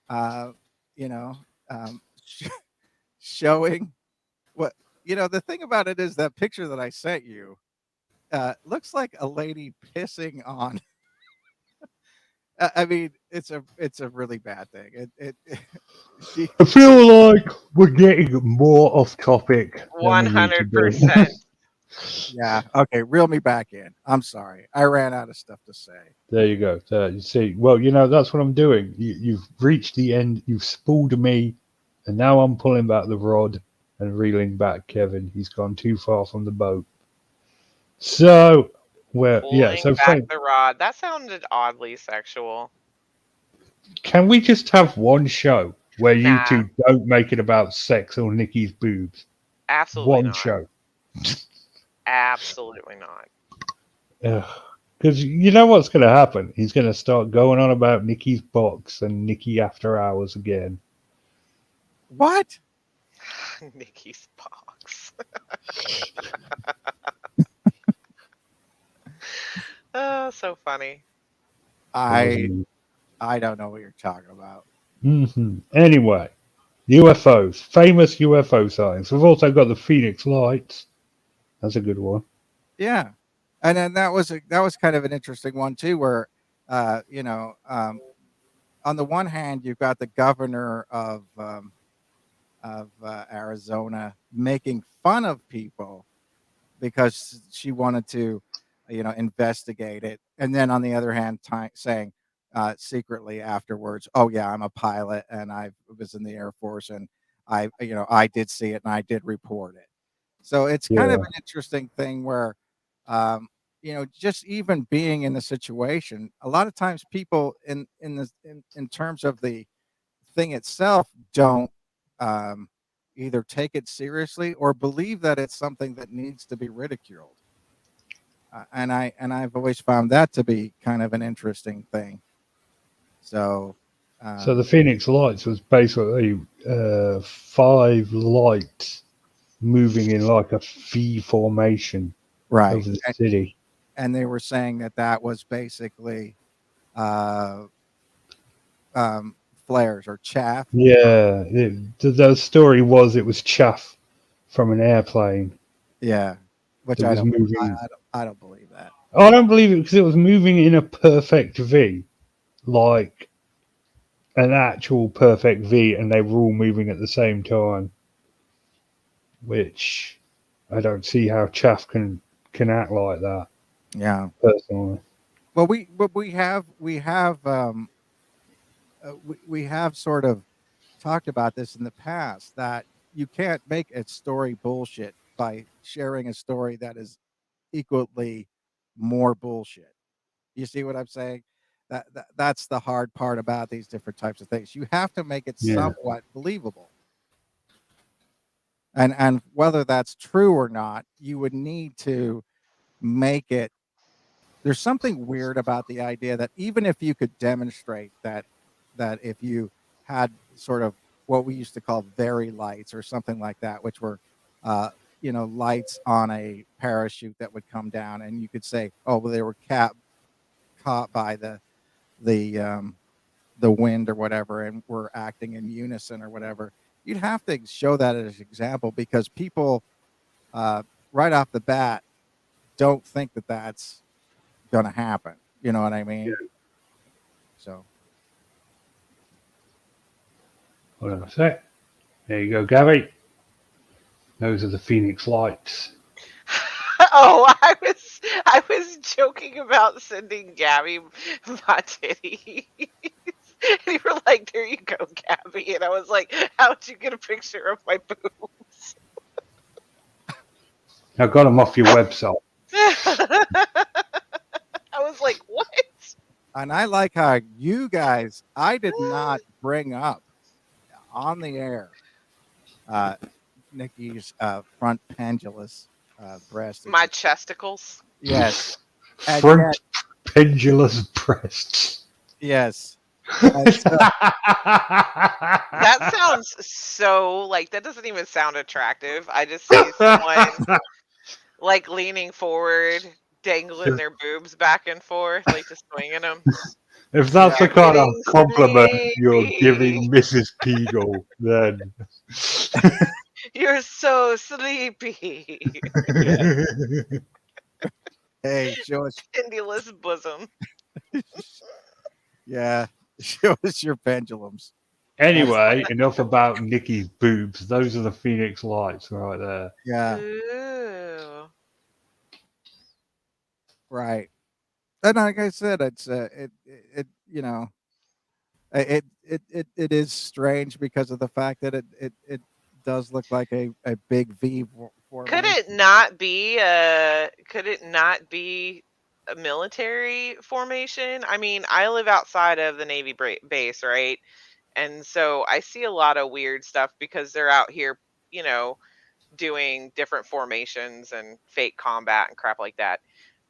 uh, you know, showing what The thing about it is that picture that I sent you looks like a lady pissing on. I mean, it's a really bad thing. She
I feel like we're getting more off topic than we need to be.
100%.
Yeah. Okay. Reel me back in. I'm sorry. I ran out of stuff to say.
There you go. You see, well, that's what I'm doing. You've reached the end. You've spooled me, and now I'm pulling back the rod and reeling back Kevin. He's gone too far from the boat. So Where yeah,
Pulling
so
back
fine.
the rod. That sounded oddly sexual.
Can we just have one show where you
Nah,
two don't make it about sex or Nikki's boobs?
absolutely
One
not.
show.
Absolutely not.
Because you know what's going to happen? He's going to start going on about Nikki's box and Nikki after hours again.
What?
Nikki's box. Oh, so funny.
I I don't know what you're talking about.
Anyway, UFOs, famous UFO sightings. We've also got the Phoenix Lights. That's a good one.
Yeah, and then that was kind of an interesting one too, where you know, on the one hand, you've got the governor of Arizona making fun of people because she wanted to, investigate it, and then on the other hand, saying secretly afterwards, "Oh yeah, I'm a pilot and I was in the Air Force and I did see it and I did report it." So it's kind of
Yeah.
an interesting thing where, just even being in the situation, a lot of times people in terms of the thing itself don't um, either take it seriously or believe that it's something that needs to be ridiculed. And I've always found that to be kind of an interesting thing. So,
So the
um,
Phoenix Lights was basically five lights moving in like a V formation
right,
over the city.
and they were saying that that was basically uh, um, flares or chaff.
Yeah, the story was it was chaff from an airplane
Yeah, which
that
I
was
don't,
moving.
I don't believe that.
I don't believe it because it was moving in a perfect V, like an actual perfect V, and they were all moving at the same time, which I don't see how chaff can act like that
Yeah.
personally.
Well, we have sort of talked about this in the past that you can't make a story bullshit by sharing a story that is equally more bullshit. You see what I'm saying? That's the hard part about these different types of things. You have to make it
Yeah.
somewhat believable. And whether that's true or not, you would need to make it. There's something weird about the idea that even if you could demonstrate that if you had sort of what we used to call very lights or something like that, which were lights on a parachute that would come down, and you could say, oh well, they were caught by the the wind or whatever, and were acting in unison or whatever. You'd have to show that as an example because people uh, right off the bat don't think that that's going to happen. You know what I mean? So
Hold on a sec. There you go, Gary. Those are the Phoenix Lights.
Oh, I was joking about sending Gabby my titties. And you were like, "There you go, Gabby," and I was like, "How'd you get a picture of my boobs?"
I got them off your website.
I was like, "What?"
and I like how you guys, I did not bring up on the air uh, Nikki's front pendulous breast. As
My
you,
chesticles.
yes, and yet,
Front pendulous breasts.
yes, and so
That sounds so like that doesn't even sound attractive. I just see someone like leaning forward, dangling their boobs back and forth, like just swinging them.
If that's the
yeah,
You're
kind of
getting
compliment you're
sleepy.
giving Mrs. Peagle, then
You're so sleepy.
yeah.
hey, show us,
Pendulous bosom.
yeah, show us your pendulums. That's
Anyway, enough about Nikki's boobs. Those are the Phoenix Lights right there.
yeah,
Ooh.
right. And like I said, it's it is strange because of the fact that it does look like a big V
Could it
formation.
not be could it not be a military formation. I mean, I live outside of the Navy base, right? And so I see a lot of weird stuff because they're out here, you know, doing different formations and fake combat and crap like that.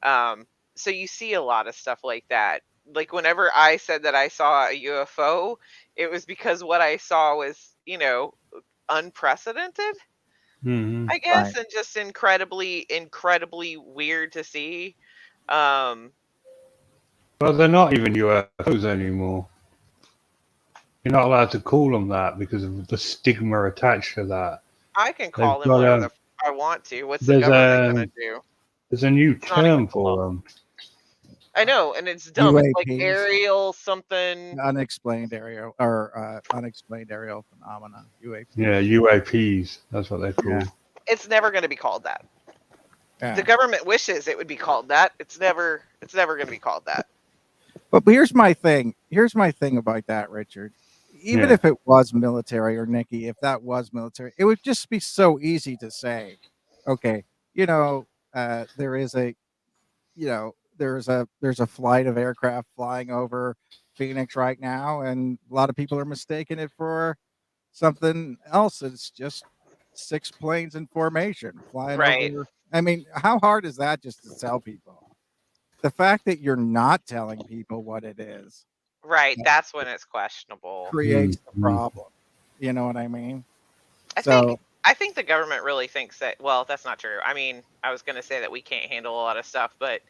Um, so you see a lot of stuff like that. Like whenever I said that I saw a UFO, it was because what I saw was, unprecedented,
Hmm.
I guess,
Right.
and just incredibly, incredibly weird to see. Um,
Well, they're not even UFOs anymore. You're not allowed to call them that because of the stigma attached to that.
I can
They've
call them
got
whatever
a
the I want to. What's the
there's
government
a
gonna do?
there's a new
It's not
term
against the law.
for them.
I know, and it's dumb. It's like
UAPs,
aerial something.
unexplained aerial phenomena,
Yeah,
UAPs.
UAPs. That's what they're
Yeah,
called.
It's never going to be called that. The
yeah.
government wishes it would be called that. It's never going to be called that.
But here's my thing. Here's my thing about that, Richard. Even
Yeah.
if it was military, or Nikki, if that was military, it would just be so easy to say, okay, you know, there is a, there's a flight of aircraft flying over Phoenix right now, and a lot of people are mistaking it for something else. It's just six planes in formation flying
Right.
over. I mean, how hard is that just to tell people? The fact that you're not telling people what it is
Right. That's when it's questionable.
creates the
Mm-hmm.
problem. You know what I mean?
I think
So
I think the government really thinks that, well, that's not true. I mean, I was going to say that we can't handle a lot of stuff, but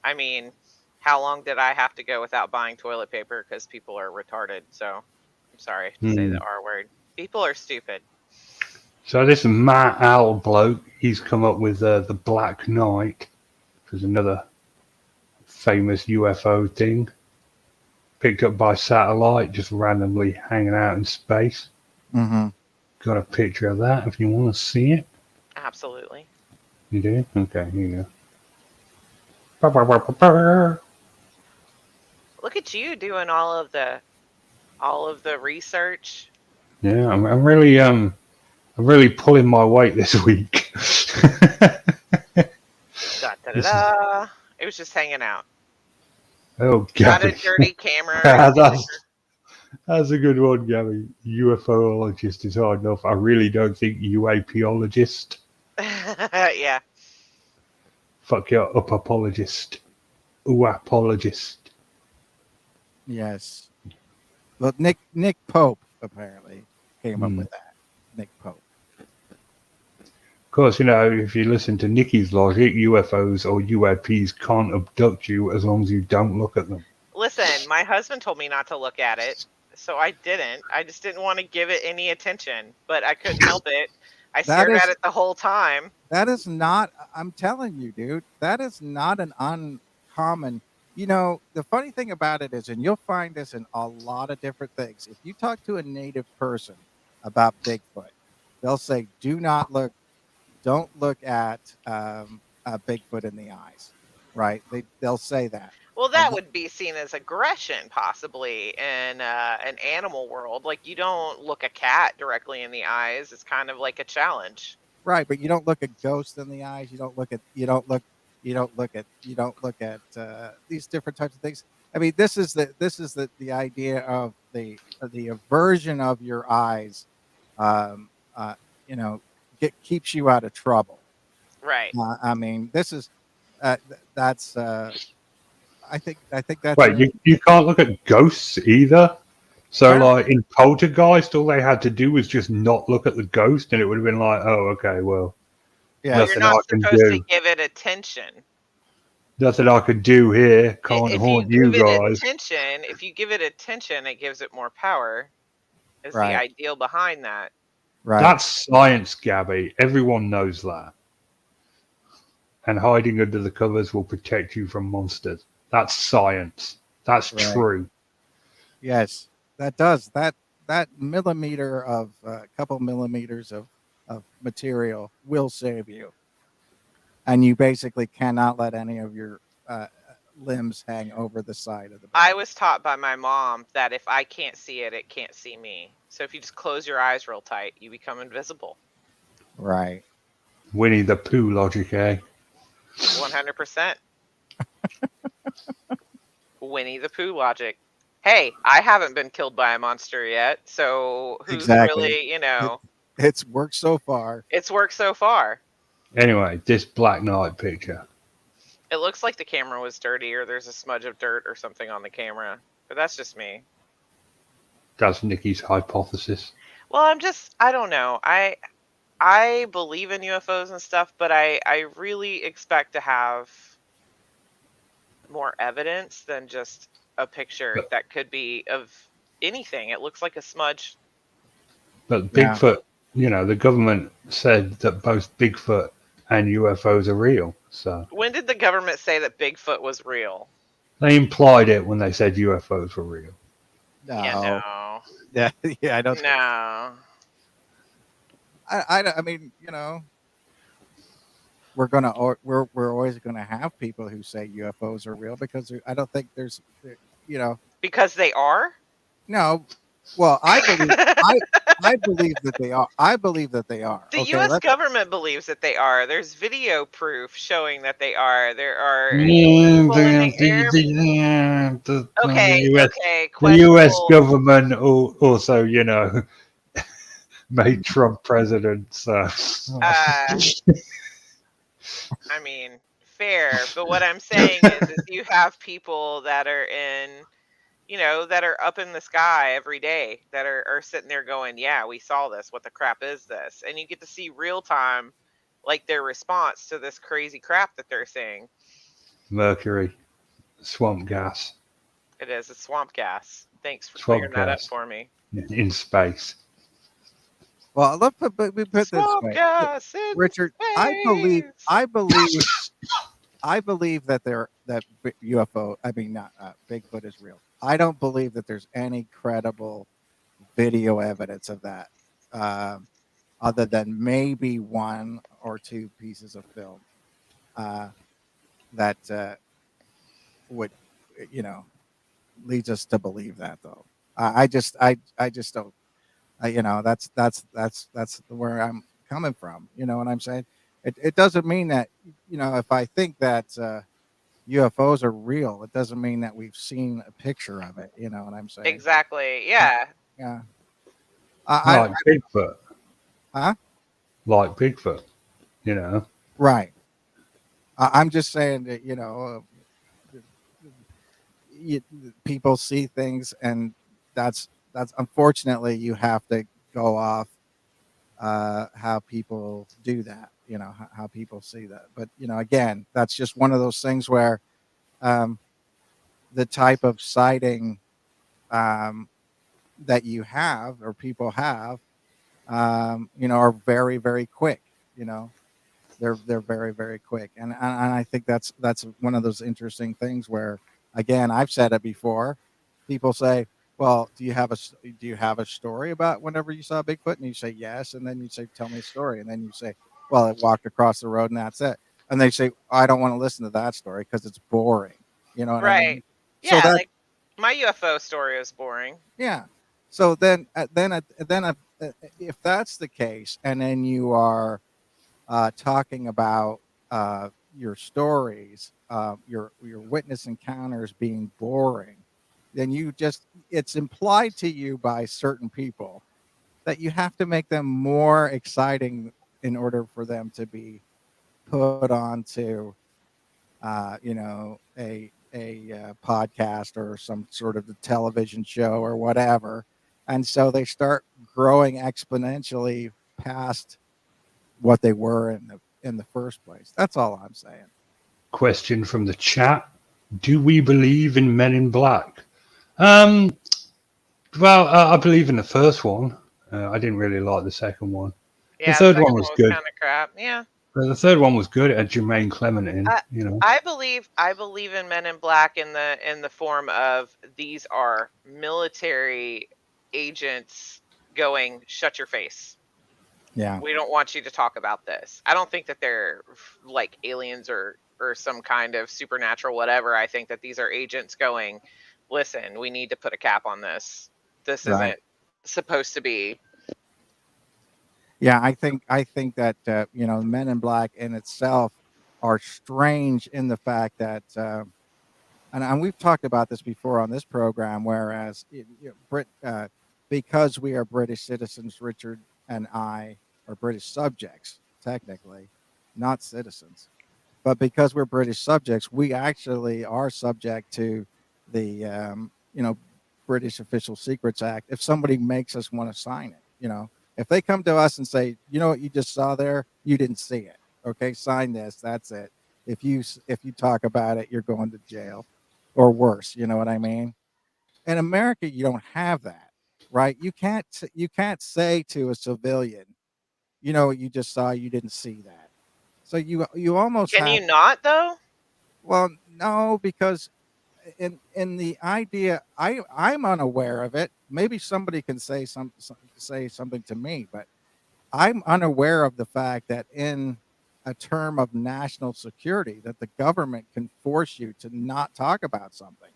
I mean, how long did I have to go without buying toilet paper because people are retarded? So, I'm sorry to say the
Mm.
R word. People are stupid.
So this Matt Owl bloke, he's come up with the Black Knight, which is another famous UFO thing, picked up by satellite, just randomly hanging out in space.
mhm.
Got a picture of that if you want to see it.
Absolutely.
You do? Okay, here you go.
Look at you doing all of the research.
Yeah, I'm really pulling my weight this week.
Da da da
This is
da. It was just hanging out.
oh
Got a
Gabby.
dirty camera. It's
Yeah,
getting
that's a good one, Gabby. UFOologist is hard enough. I really don't think UAPologist.
yeah.
Fuck your up apologist. Apologist.
Yes. Well, Nick Pope apparently came up
Hmm.
with that. Nick Pope.
Of course, if you listen to Niki's logic, UFOs or UAPs can't abduct you as long as you don't look at them.
Listen, my husband told me not to look at it, so I didn't. I just didn't want to give it any attention, but I couldn't help it. I
That
stared at
is
it the whole time.
that is not. I'm telling you, dude. That is not an uncommon. The funny thing about it is, and you'll find this in a lot of different things. If you talk to a native person about Bigfoot, they'll say, "Do not look. Don't look at Bigfoot in the eyes." Right? They'll say that.
Well,
And
that would be seen as aggression, possibly, in an animal world. Like, you don't look a cat directly in the eyes. It's kind of like a challenge.
Right, but you don't look at ghosts in the eyes. You don't look at these different types of things. I mean, this is the idea of the aversion of your eyes. Um, uh, you know, keeps you out of trouble.
Right.
I mean, this is that's I think that's
Wait,
an
you can't look at ghosts either? So, like,
apparently
in Poltergeist, all they had to do was just not look at the ghost, and it would have been like, oh, okay, well,
Well, you're
yes.
nothing I
not
can
supposed to
do.
give it attention.
Nothing I can do here. Can't
If you
haunt
give
you
it
guys.
attention, it gives it more power. Is the
Right,
ideal behind that.
right,
That's science, Gabby. Everyone knows that. And hiding under the covers will protect you from monsters. That's science. That's
right.
true.
Yes, that millimeter of a couple millimeters of material will save you, and you basically cannot let any of your limbs hang over the side of the
I
bed.
was taught by my mom that if I can't see it, it can't see me. So if you just close your eyes real tight, you become invisible.
Right.
Winnie the Pooh logic, eh?
100%. Winnie the Pooh logic. Hey, I haven't been killed by a monster yet, so who's
Exactly.
really,
It it's worked so far.
it's worked so far.
Anyway, this Black Knight picture.
It looks like the camera was dirty or there's a smudge of dirt or something on the camera, but that's just me.
That's Niki's hypothesis.
Well, I don't know. I believe in UFOs and stuff, but I really expect to have more evidence than just a picture
But,
that could be of anything. It looks like a smudge.
but
Yeah.
Bigfoot, the government said that both Bigfoot and UFOs are real. So
When did the government say that Bigfoot was real?
they implied it when they said UFOs were real.
Yeah,
No.
no.
Yeah. Yeah. I don't think.
No.
I mean, we're always gonna have people who say UFOs are real because I don't think you know,
Because they are?
no. Well, I believe that they are. I believe that they are.
The
Okay,
US government believes that they are. There's video proof showing that they are. There are
Yeah,
people in the air. Okay,
US,
okay,
the US
questionable.
government also, made Trump president. So
Uh, I mean, fair. But what I'm saying is you have people that are that are up in the sky every day that are sitting there going, yeah, we saw this. What the crap is this? And you get to see real time, like their response to this crazy crap that they're seeing.
mercury, swamp gas,
It is a swamp gas. Thanks for clearing
swamp
that up
gas
for me.
in space.
Well, we put this
Swamp
way,
gas in
Richard.
space.
I believe that UFO. I mean, not Bigfoot is real. I don't believe that there's any credible video evidence of that, um, other than maybe one or two pieces of film uh, that would, you know, leads us to believe that. Though I just don't. That's where I'm coming from. You know what I'm saying? It doesn't mean that if I think that UFOs are real, it doesn't mean that we've seen a picture of it. You know what I'm saying?
Exactly.
Uh,
Yeah.
yeah.
Like Bigfoot,
Huh?
like Bigfoot, you know.
Right. I'm just saying that you, people see things, and that's unfortunately you have to go off how people do that. How people see that. But again, that's just one of those things where um, the type of sighting um, that you have or people have, are very, very quick. You know, they're very, very quick, and I think that's one of those interesting things where, again, I've said it before. People say, "Well, do you have a story about whenever you saw Bigfoot?" And you say yes, and then you say, "Tell me a story," and then you say, "Well, it walked across the road, and that's it." And they say, "I don't want to listen to that story because it's boring." You know what I
Right.
mean? So
Yeah,
that
like my UFO story is boring.
yeah. So if that's the case, and then you are talking about your stories, your witness encounters being boring, then it's implied to you by certain people that you have to make them more exciting in order for them to be put onto a podcast or some sort of a television show or whatever, and so they start growing exponentially past what they were in the first place. That's all I'm saying.
Question from the chat: do we believe in Men in Black? Um, well, I believe in the first one. I didn't really like the second one. The
Yeah, the
third one
second
was
one was
good.
kind of crap. Yeah.
But the third one was good. It had Jermaine Clement in.
I I believe in Men in Black in the form of these are military agents going, shut your face.
Yeah,
We don't want you to talk about this. I don't think that they're like aliens or some kind of supernatural whatever. I think that these are agents going, listen, we need to put a cap on this. This
right.
isn't supposed to be.
Yeah, I think that Men in Black in itself are strange in the fact that and we've talked about this before on this program. Whereas, because we are British citizens, Richard and I are British subjects, technically, not citizens. But because we're British subjects, we actually are subject to the British Official Secrets Act. If somebody makes us want to sign it, if they come to us and say, you know what you just saw there, you didn't see it. Okay, sign this. That's it. If you talk about it, you're going to jail, or worse. You know what I mean? In America, you don't have that, right? You can't say to a civilian, you know what you just saw, you didn't see that. So you almost
Can
have.
you not though?
Well, no, because in the idea, I'm unaware of it. Maybe somebody can say something to me, but I'm unaware of the fact that in a term of national security that the government can force you to not talk about something.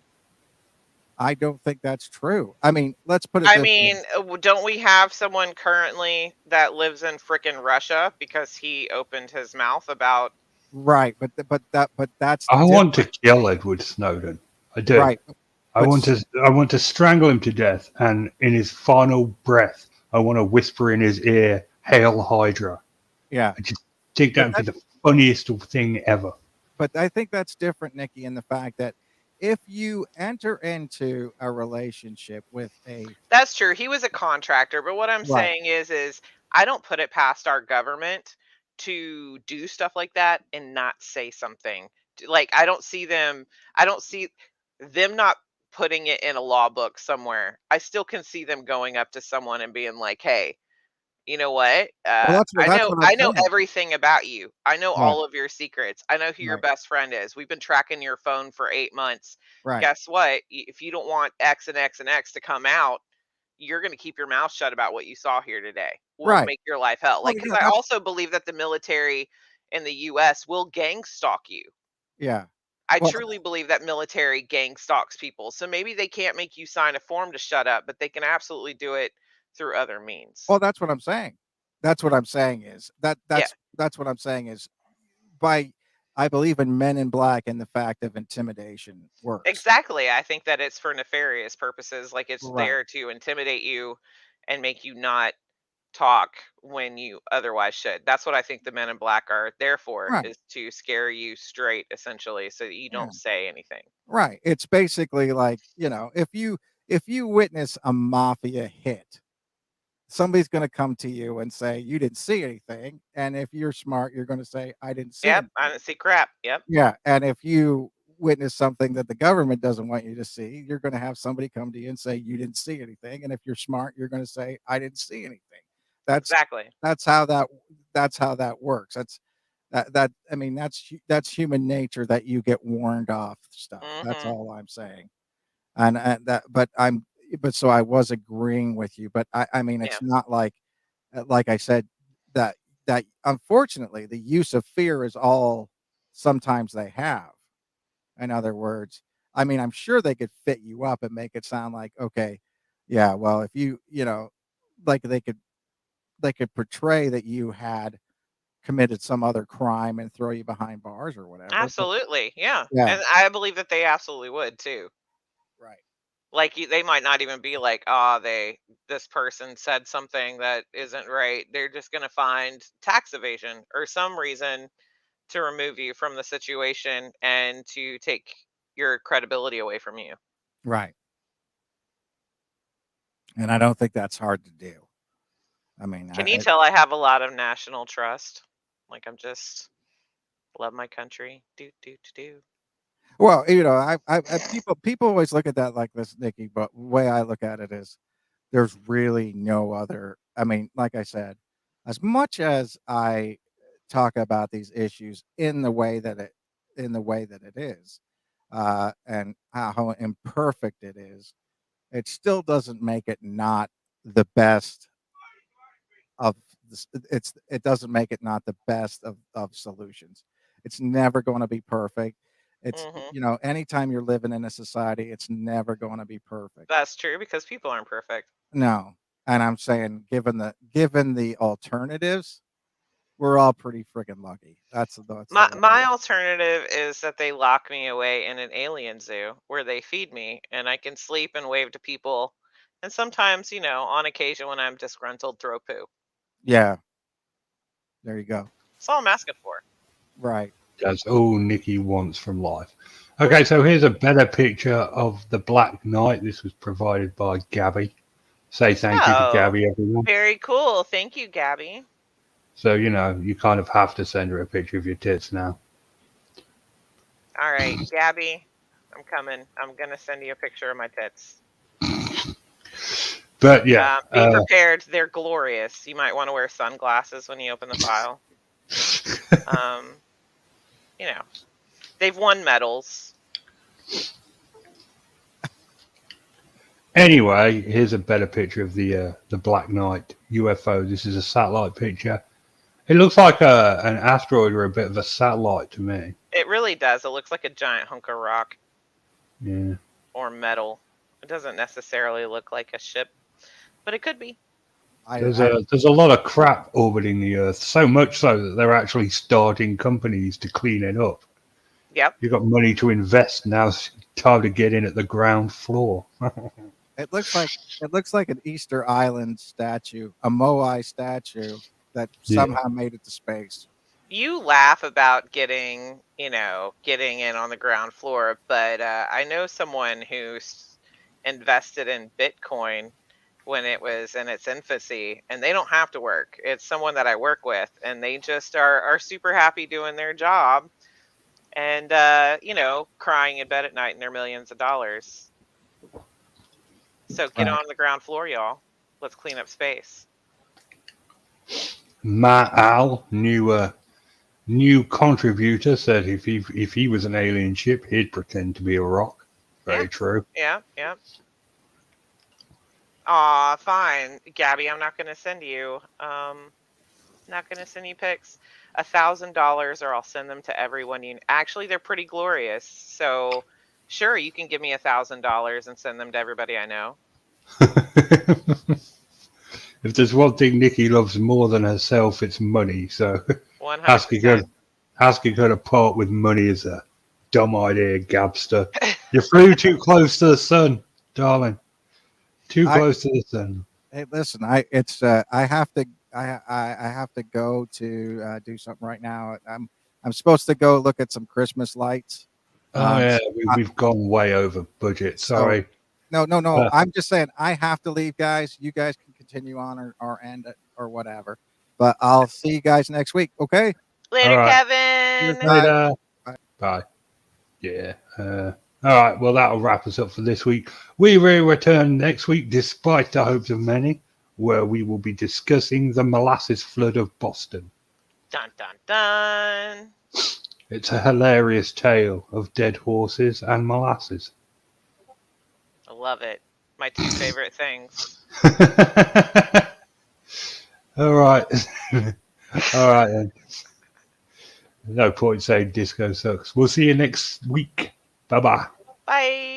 I don't think that's true. I mean, let's put it
I
this way.
mean, don't we have someone currently that lives in frickin' Russia because he opened his mouth about?
Right, but that's
I want to
different.
kill Edward Snowden. I do.
Right,
I
but
want to. I want to strangle him to death, and in his final breath, I want to whisper in his ear, "Hail Hydra."
yeah,
I just think
but
that would be
that
the funniest thing ever.
but I think that's different, Nikki, in the fact that if you enter into a relationship with a.
That's true. He was a contractor, but what I'm
Right,
saying is I don't put it past our government to do stuff like that and not say something. Like I don't see them not putting it in a law book somewhere. I still can see them going up to someone and being like, "Hey, you know what?
well,
I
that's
know
what I'm
I know
saying.
everything about you. I know
Right,
all of your secrets. I know who your
right,
best friend is. We've been tracking your phone for 8 months.
right,
Guess what? If you don't want X and X and X to come out, you're going to keep your mouth shut about what you saw here today. We'll
right.
make your life hell."
Well,
Like, cuz
yeah,
I
that's
also believe that the military in the US will gang stalk you.
yeah.
I
Well,
truly believe that military gang stalks people. So maybe they can't make you sign a form to shut up, but they can absolutely do it through other means.
well, that's what I'm saying. That's what I'm saying is that
Yeah.
that's what I'm saying is by I believe in Men in Black and the fact of intimidation works.
Exactly. I think that it's for nefarious purposes, like it's
Right,
there to intimidate you and make you not talk when you otherwise should. That's what I think the men in black are there for,
right,
is to scare you straight essentially so that you
yeah,
don't say anything.
right. It's basically like, if you witness a mafia hit, somebody's going to come to you and say you didn't see anything, and if you're smart, you're going to say I didn't see
Yep, I
anything.
didn't see crap. Yep,
Yeah, and if you witness something that the government doesn't want you to see, you're going to have somebody come to you and say you didn't see anything, and if you're smart, you're going to say I didn't see anything. That's
exactly.
that's how that works. I mean that's human nature, that you get warned off stuff. That's
Mhm.
all I'm saying. And that but so I was agreeing with you, but I mean
Yeah.
it's not like I said, that unfortunately the use of fear is all sometimes they have. In other words, I mean, I'm sure they could fit you up and make it sound like, okay, yeah, well, if like they could portray that you had committed some other crime and throw you behind bars or whatever. But
Absolutely. Yeah.
yeah,
And I believe that they absolutely would too.
right,
Like they might not even be like, "Ah, they this person said something that isn't right." They're just going to find tax evasion or some reason to remove you from the situation and to take your credibility away from you.
right. And I don't think that's hard to do. I mean,
Can you tell I have a lot of national trust? Like I'm just love my country. Do do do do.
well, people always look at that like this, Nikki. But the way I look at it is, there's really no other. I mean, like I said, as much as I talk about these issues in the way that it is, and how imperfect it is, it still doesn't make it not the best of it doesn't make it not the best of solutions. It's never going to be perfect.
Mhm.
Anytime you're living in a society, it's never going to be perfect.
That's true because people aren't perfect.
No. And I'm saying, given the alternatives, we're all pretty freaking lucky. That's the
My
way.
my alternative is that they lock me away in an alien zoo where they feed me and I can sleep and wave to people. And sometimes, on occasion when I'm disgruntled, throw poo.
Yeah, there you go.
That's all I'm asking for.
Right.
That's all Nikki wants from life. Okay, so here's a better picture of the Black Knight. This was provided by Gabby. Say thank you to
Oh,
Gabby, everyone.
very cool. Thank you, Gabby.
So, you kind of have to send her a picture of your tits now.
All right, Gabby, I'm coming. I'm going to send you a picture of my tits.
But yeah.
Be prepared. They're glorious. You might want to wear sunglasses when you open the file. They've won medals.
Anyway, here's a better picture of the Black Knight UFO. This is a satellite picture. It looks like an asteroid or a bit of a satellite to me.
It really does. It looks like a giant hunk of rock.
Yeah.
Or metal. It doesn't necessarily look like a ship, but it could be.
There's a lot of crap orbiting the Earth, so much so that they're actually starting companies to clean it up.
Yep.
You've got money to invest now. It's time to get in at the ground floor.
It looks like an Easter Island statue, a Moai statue that somehow made it to space.
You laugh about getting in on the ground floor, but I know someone who invested in Bitcoin when it was in its infancy, and they don't have to work. It's someone that I work with, and they just are super happy doing their job and, crying in bed at night in their millions of dollars. So get on the ground floor, y'all. Let's clean up space.
Matt Al, new contributor, said if he was an alien ship, he'd pretend to be a rock. Very true.
Yeah. Aw, fine, Gabby. I'm not gonna send you. Not gonna send you pics. $1,000, or I'll send them to everyone. Actually, they're pretty glorious. So, sure, you can give me $1,000 and send them to everybody I know.
If there's one thing Nikki loves more than herself, it's money. So
100%.
asking her to part with money is a dumb idea, Gabster. You flew too close to the sun, darling. Too close to the sun.
Hey, listen, I have to go to do something right now. I'm supposed to go look at some Christmas lights.
We've gone way over budget. Sorry.
No. I'm just saying I have to leave, guys. You guys can continue on or end it or whatever. But I'll see you guys next week. Okay.
Later, Kevin.
Later. Bye. Yeah. All right. Well, that'll wrap us up for this week. We will return next week, despite the hopes of many, where we will be discussing the molasses flood of Boston.
Dun dun dun.
It's a hilarious tale of dead horses and molasses.
I love it. My two favorite things.
All right. All right then. No point saying disco sucks. We'll see you next week. Bye-bye.
Bye.